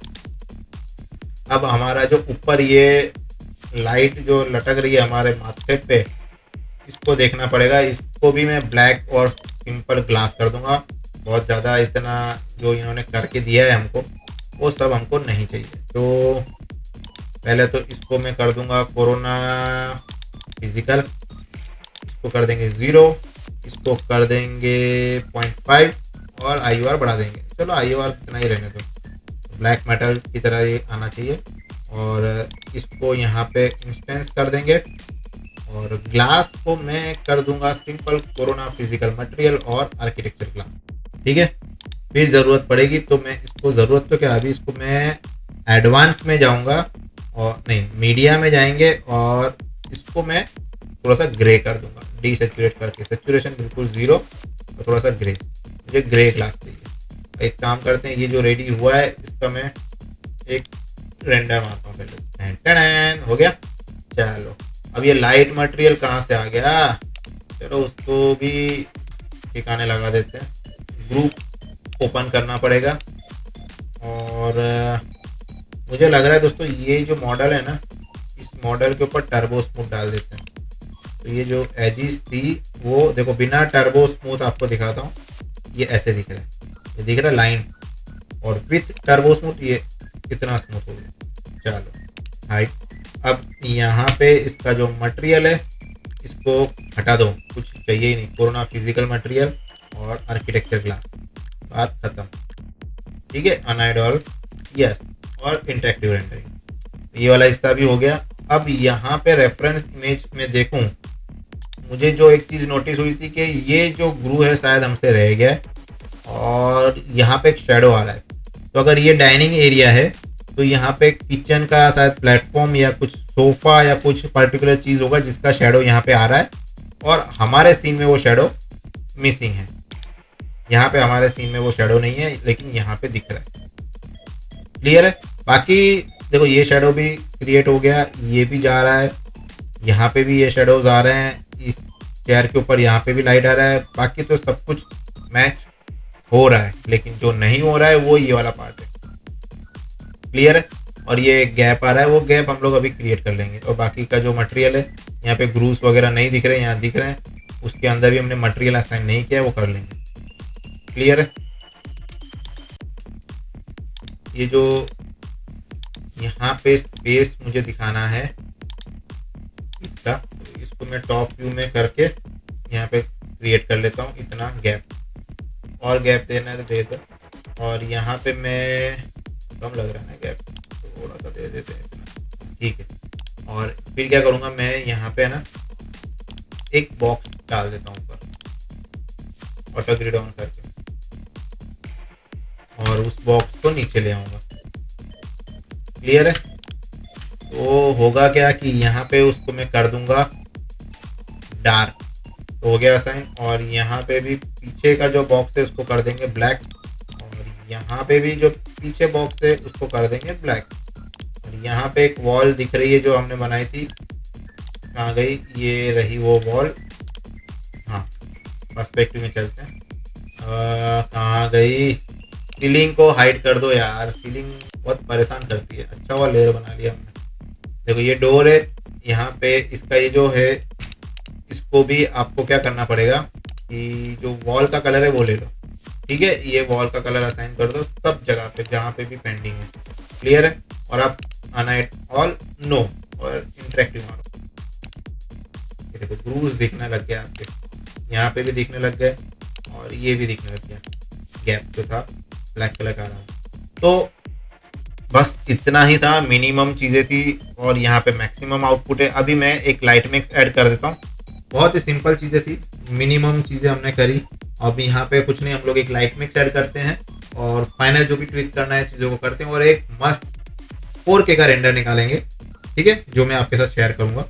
अब हमारा जो ऊपर ये लाइट जो लटक रही है हमारे माथे पे, इसको देखना पड़ेगा। इसको भी मैं ब्लैक और सिंपल ग्लास कर दूंगा। बहुत ज़्यादा इतना जो इन्होंने करके दिया है हमको वो सब हमको नहीं चाहिए। तो पहले तो इसको मैं कर दूंगा कोरोना फिजिकल, इसको कर देंगे 0, इसको कर देंगे 0.5 और IOR बढ़ा देंगे। चलो IOR कितना ही रहने दो, ब्लैक मेटल की तरह ये आना चाहिए। और इसको यहाँ पे इंस्टेंस कर देंगे और ग्लास को मैं कर दूंगा सिंपल कोरोना फिजिकल मटेरियल और आर्किटेक्चर ग्लास। ठीक है, फिर ज़रूरत पड़ेगी तो मैं इसको, ज़रूरत तो क्या अभी इसको मैं एडवांस में जाऊंगा और नहीं मीडिया में जाएंगे और इसको मैं थोड़ा सा ग्रे कर दूंगा, डीसेचुरेट करके। सेचुरेशन बिल्कुल 0 और थोड़ा सा ग्रे। मुझे ग्रे ग्लास चाहिए। एक काम करते हैं, ये जो रेडी हुआ है इसका मैं एक रेंडर मारता हूँ पहले। टन हो गया। चलो अब ये लाइट मटेरियल कहाँ से आ गया, चलो उसको भी ठिकाने लगा देते हैं। ग्रुप ओपन करना पड़ेगा और मुझे लग रहा है दोस्तों ये जो मॉडल है ना, इस मॉडल के ऊपर टर्बो स्मूथ डाल देते हैं। तो ये जो एजिस थी वो देखो, बिना टर्बो स्मूथ आपको दिखाता हूँ, ये ऐसे दिख रहा है, ये दिख रहा है लाइन, और विथ टर्बो स्मूथ ये कितना स्मूथ हो गया। चलो हाइट। अब यहाँ पे इसका जो मटेरियल है इसको हटा दो, कुछ चाहिए ही नहीं। कोरोना फिजिकल मटेरियल और आर्किटेक्चर ग्लास, बात खत्म। ठीक है, अनाइडॉल यस और इंटरेक्टिव रेंडरिंग, ये वाला हिस्सा भी हो गया। अब यहाँ पे रेफरेंस इमेज में देखूं, मुझे जो एक चीज़ नोटिस हुई थी कि ये जो ग्रू है शायद हमसे रह गया और यहाँ पे एक शेडो आ रहा है। तो अगर ये डाइनिंग एरिया है तो यहाँ पे किचन का शायद प्लेटफॉर्म या कुछ सोफा या कुछ पर्टिकुलर चीज़ होगा जिसका शेडो यहाँ पे आ रहा है, और हमारे सीन में वो शेडो मिसिंग है। यहाँ पे हमारे सीन में वो शेडो नहीं है, लेकिन यहाँ पे दिख रहा है। क्लियर है? बाकी देखो ये शेडो भी क्रिएट हो गया, ये भी जा रहा है, यहाँ पे भी ये शेडोज आ रहे हैं, इस चेयर के ऊपर यहाँ पे भी लाइट आ रहा है। बाकी तो सब कुछ मैच हो रहा है, लेकिन जो नहीं हो रहा है वो ये वाला पार्ट है। क्लियर है? और ये गैप आ रहा है, वो गैप हम लोग अभी क्रिएट कर लेंगे। और बाकी का जो मटेरियल है, यहाँ पे ग्रूव्स वगैरह नहीं दिख रहे, यहाँ दिख रहे हैं, उसके अंदर भी हमने मटेरियल असाइन नहीं किया, वो कर लेंगे। क्लियर है? ये जो यहाँ पे स्पेस मुझे दिखाना है इसका, तो इसको मैं टॉप व्यू में करके यहाँ पे क्रिएट कर लेता हूँ इतना गैप, और गैप देना है तो दे दो। और यहाँ पे मैं कम लग रहा है ना गैप, थोड़ा सा दे देते हैं, ठीक है। और फिर क्या करूँगा मैं, यहाँ पे ना एक बॉक्स डाल देता हूँ ऊपर ऑटो ग्रिड ऑन करके, और उस बॉक्स को नीचे ले आऊँगा। क्लियर है? तो होगा क्या कि यहाँ पे उसको मैं कर दूंगा डार्क, तो हो गया साइन। और यहाँ पे भी पीछे का जो बॉक्स है उसको कर देंगे ब्लैक, और यहाँ पे भी जो पीछे बॉक्स है उसको कर देंगे ब्लैक। और यहाँ पे एक वॉल दिख रही है जो हमने बनाई थी, कहाँ गई? ये रही वो वॉल। हाँ, पर्सपेक्टिव में चलते हैं। कहाँ गई? सीलिंग को हाइड कर दो यार, सीलिंग बहुत परेशान करती है। अच्छा हुआ लेयर बना लिया हमने। देखो ये डोर है, यहाँ पे इसका ये जो है, इसको भी आपको क्या करना पड़ेगा कि जो वॉल का कलर है वो ले लो, ठीक है। ये वॉल का कलर असाइन कर दो सब जगह पे जहाँ पे भी पेंडिंग है। क्लियर है? और आप अनहाइड ऑल नो और इंटरेक्टिव मारो। ये देखो ग्रूव्स दिखने लग गया आपके, यहाँ पे भी दिखने लग गए, और ये भी दिखने लग गया, गैप जो था ब्लैक कलर का आ रहा। तो बस इतना ही था, मिनिमम चीज़ें थी, और यहाँ पे मैक्सिमम आउटपुट है। अभी मैं एक लाइट मिक्स ऐड कर देता हूँ। बहुत ही सिंपल चीज़ें थी, मिनिमम चीज़ें हमने करी। अब यहाँ पे कुछ नहीं, हम लोग एक लाइट मिक्स ऐड करते हैं और फाइनल जो भी ट्विक करना है चीज़ों को करते हैं, और एक मस्त 4K का रेंडर निकालेंगे, ठीक है, जो मैं आपके साथ शेयर करूँगा।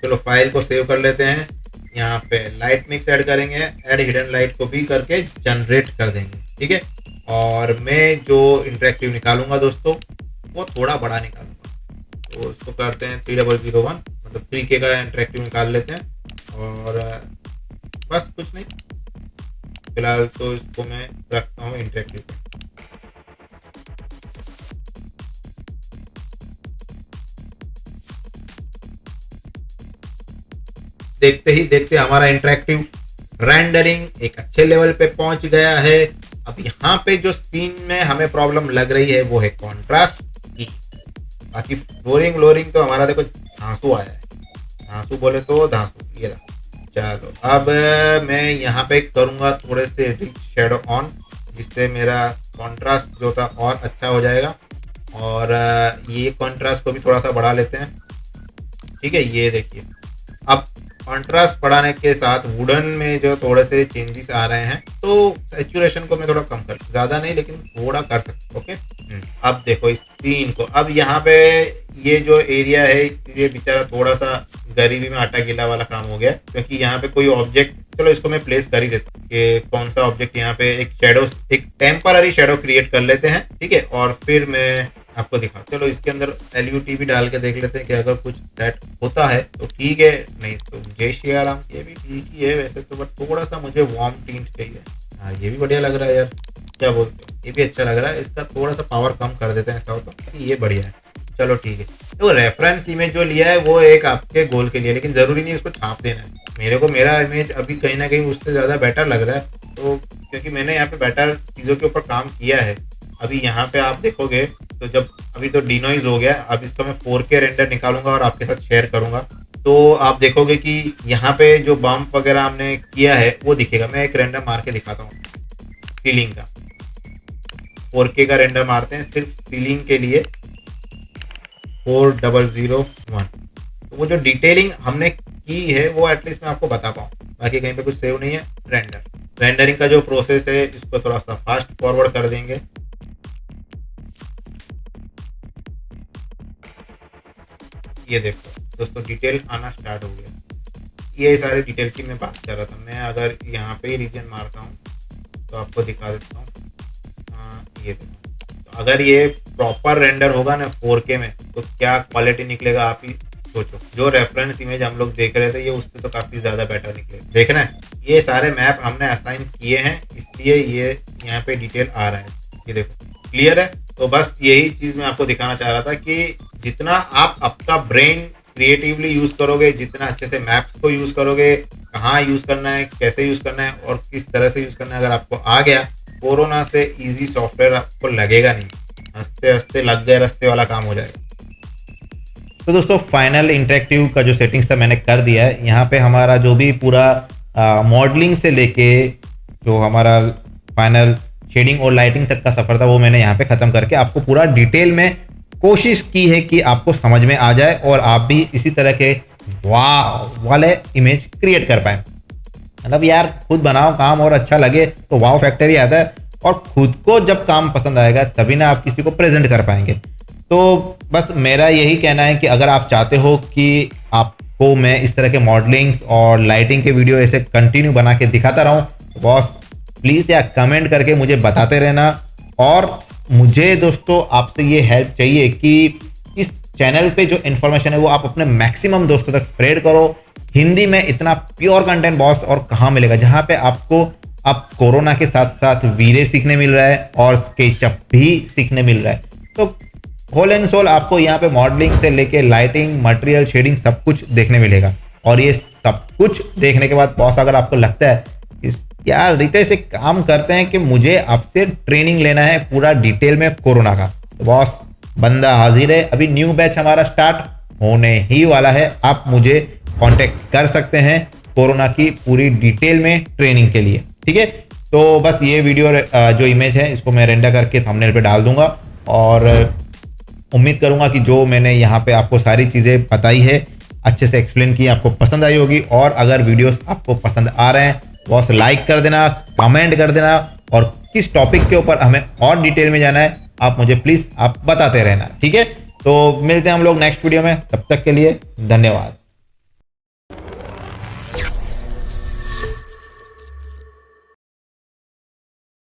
चलो फाइल को सेव कर लेते हैं। यहाँ पे लाइट मिक्स ऐड करेंगे, ऐड हिडन लाइट को भी करके जनरेट कर देंगे, ठीक है। और मैं जो इंटरेक्टिव निकालूंगा दोस्तों वो थोड़ा बड़ा निकालूंगा, तो उसको करते हैं 3001, मतलब 3K का इंटरेक्टिव निकाल लेते हैं। और बस कुछ नहीं, फिलहाल तो इसको मैं रखता हूँ इंटरेक्टिव पे। देखते ही देखते हमारा इंटरेक्टिव रेंडरिंग एक अच्छे लेवल पे पहुंच गया है। अब यहाँ पे जो सीन में हमें प्रॉब्लम लग रही है वो है कॉन्ट्रास्ट की। बाकी फ्लोरिंग व्लोरिंग तो हमारा देखो धांसू आया है, धांसू बोले तो धांसू, ये रहा। चलो अब मैं यहाँ पे करूँगा थोड़े से रिच शेडो ऑन, जिससे मेरा कॉन्ट्रास्ट जो था और अच्छा हो जाएगा। और ये कॉन्ट्रास्ट को भी थोड़ा सा बढ़ा लेते हैं, ठीक है। ये देखिए, अब कॉन्ट्रास्ट बढ़ाने के साथ वुडन में जो थोड़े से चेंजेस आ रहे हैं, तो सैचुरेशन को मैं थोड़ा कम कर, ज़्यादा नहीं लेकिन थोड़ा कर सकता, ओके। अब देखो इस सीन को, अब यहाँ पे ये जो एरिया है ये बेचारा थोड़ा सा गरीबी में आटा गीला वाला काम हो गया, क्योंकि यहाँ पे कोई ऑब्जेक्ट, चलो इसको मैं प्लेस कर ही देता हूँ कि कौन सा ऑब्जेक्ट, यहाँ पे एक शेडो, एक टेम्पररी शेडो क्रिएट कर लेते हैं, ठीक है। और फिर मैं आपको दिखा, चलो इसके अंदर LUT भी डाल के देख लेते हैं कि अगर कुछ सेट होता है तो ठीक है, नहीं तो जय श्री राम। ये भी ठीक ही है वैसे तो, बट थोड़ा सा मुझे वार्म टिंट चाहिए। हाँ ये भी बढ़िया लग रहा है यार, क्या बोलते हो, ये भी अच्छा लग रहा है। इसका थोड़ा सा पावर कम कर देते हैं, ऐसा होता है, ये बढ़िया है। चलो ठीक है, तो रेफरेंस इमेज जो लिया है वो एक आपके गोल के लिए, लेकिन ज़रूरी नहीं उसको छाप देना है। मेरे को मेरा इमेज अभी कहीं ना कहीं उससे ज़्यादा बेटर लग रहा है, तो क्योंकि मैंने यहाँ पे बेटर चीज़ों के ऊपर काम किया है। अभी यहाँ पे आप देखोगे तो जब अभी तो डिनॉइज हो गया, अब इसका मैं 4K रेंडर निकालूंगा और आपके साथ शेयर करूंगा, तो आप देखोगे कि यहाँ पे जो बम्प वगैरह हमने किया है वो दिखेगा। मैं एक रेंडर मार के दिखाता हूँ सीलिंग का, 4K का रेंडर मारते हैं सिर्फ सीलिंग के लिए, 4001। तो वो जो डिटेलिंग हमने की है वो एटलीस्ट मैं आपको बता पाऊँ। बाकी कहीं पे कुछ सेव नहीं है। रेंडरिंग का जो प्रोसेस है इसको थोड़ा सा फास्ट फॉरवर्ड कर देंगे। ये देखो दोस्तों डिटेल आना स्टार्ट हो गया। ये सारी डिटेल की मैं बात कर रहा था। मैं अगर यहाँ पे ही रीजन मारता हूँ तो आपको दिखा देता हूँ। ये देखो, तो अगर ये प्रॉपर रेंडर होगा ना 4K में तो क्या क्वालिटी निकलेगा आप ही सोचो। जो रेफरेंस इमेज हम लोग देख रहे थे ये उससे तो काफ़ी ज़्यादा बेटर निकले। देखना है ये सारे मैप हमने असाइन किए हैं इसलिए ये यहाँ पे डिटेल आ रहा है। ये देखो क्लियर है। तो बस यही चीज़ मैं आपको दिखाना चाह रहा था कि जितना आप आपका ब्रेन क्रिएटिवली यूज़ करोगे, जितना अच्छे से मैप्स को यूज़ करोगे, कहाँ यूज़ करना है, कैसे यूज़ करना है और किस तरह से यूज़ करना है, अगर आपको आ गया कोरोना से इजी सॉफ्टवेयर आपको लगेगा नहीं। हंसते हंसते लग गए रास्ते वाला काम हो जाएगा। तो दोस्तों फाइनल इंटरेक्टिव का जो सेटिंग्स था मैंने कर दिया है। यहाँ पे हमारा जो भी पूरा मॉडलिंग से लेके जो हमारा फाइनल शेडिंग और लाइटिंग तक का सफ़र था वो मैंने यहाँ पे ख़त्म करके आपको पूरा डिटेल में कोशिश की है कि आपको समझ में आ जाए और आप भी इसी तरह के वाह वाले इमेज क्रिएट कर पाए। मतलब यार खुद बनाओ काम और अच्छा लगे तो वाव फैक्टर ही आता है, और खुद को जब काम पसंद आएगा तभी ना आप किसी को प्रेजेंट कर पाएंगे। तो बस मेरा यही कहना है कि अगर आप चाहते हो कि आपको मैं इस तरह के मॉडलिंग्स और लाइटिंग के वीडियो ऐसे कंटिन्यू बना के दिखाता रहूँ तो बॉस प्लीज़ या कमेंट करके मुझे बताते रहना। और मुझे दोस्तों आपसे ये हेल्प चाहिए कि इस चैनल पे जो इन्फॉर्मेशन है वो आप अपने मैक्सिमम दोस्तों तक स्प्रेड करो। हिंदी में इतना प्योर कंटेंट बॉस और कहाँ मिलेगा, जहाँ पे आपको अब कोरोना के साथ साथ वीरे सीखने मिल रहा है और स्केचअप भी सीखने मिल रहा है। तो होल एंड सोल आपको यहाँ पे मॉडलिंग से लेके लाइटिंग, मटेरियल, शेडिंग सब कुछ देखने मिलेगा। और ये सब कुछ देखने के बाद बॉस अगर आपको लगता है इस यार रितेश एक काम करते हैं कि मुझे आपसे ट्रेनिंग लेना है पूरा डिटेल में कोरोना का, तो बॉस बंदा हाजिर है। अभी न्यू बैच हमारा स्टार्ट होने ही वाला है। आप मुझे कांटेक्ट कर सकते हैं कोरोना की पूरी डिटेल में ट्रेनिंग के लिए, ठीक है। तो बस ये वीडियो जो इमेज है इसको मैं रेंडर करके थंबनेल पे डाल दूंगा और उम्मीद करूंगा कि जो मैंने यहाँ पे आपको सारी चीज़ें बताई है अच्छे से एक्सप्लेन की आपको पसंद आई होगी। और अगर वीडियोस आपको पसंद आ रहे हैं बॉस लाइक कर देना, कमेंट कर देना, और किस टॉपिक के ऊपर हमें और डिटेल में जाना है आप मुझे प्लीज़ आप बताते रहना, ठीक है। तो मिलते हैं हम लोग नेक्स्ट वीडियो में, तब तक के लिए धन्यवाद।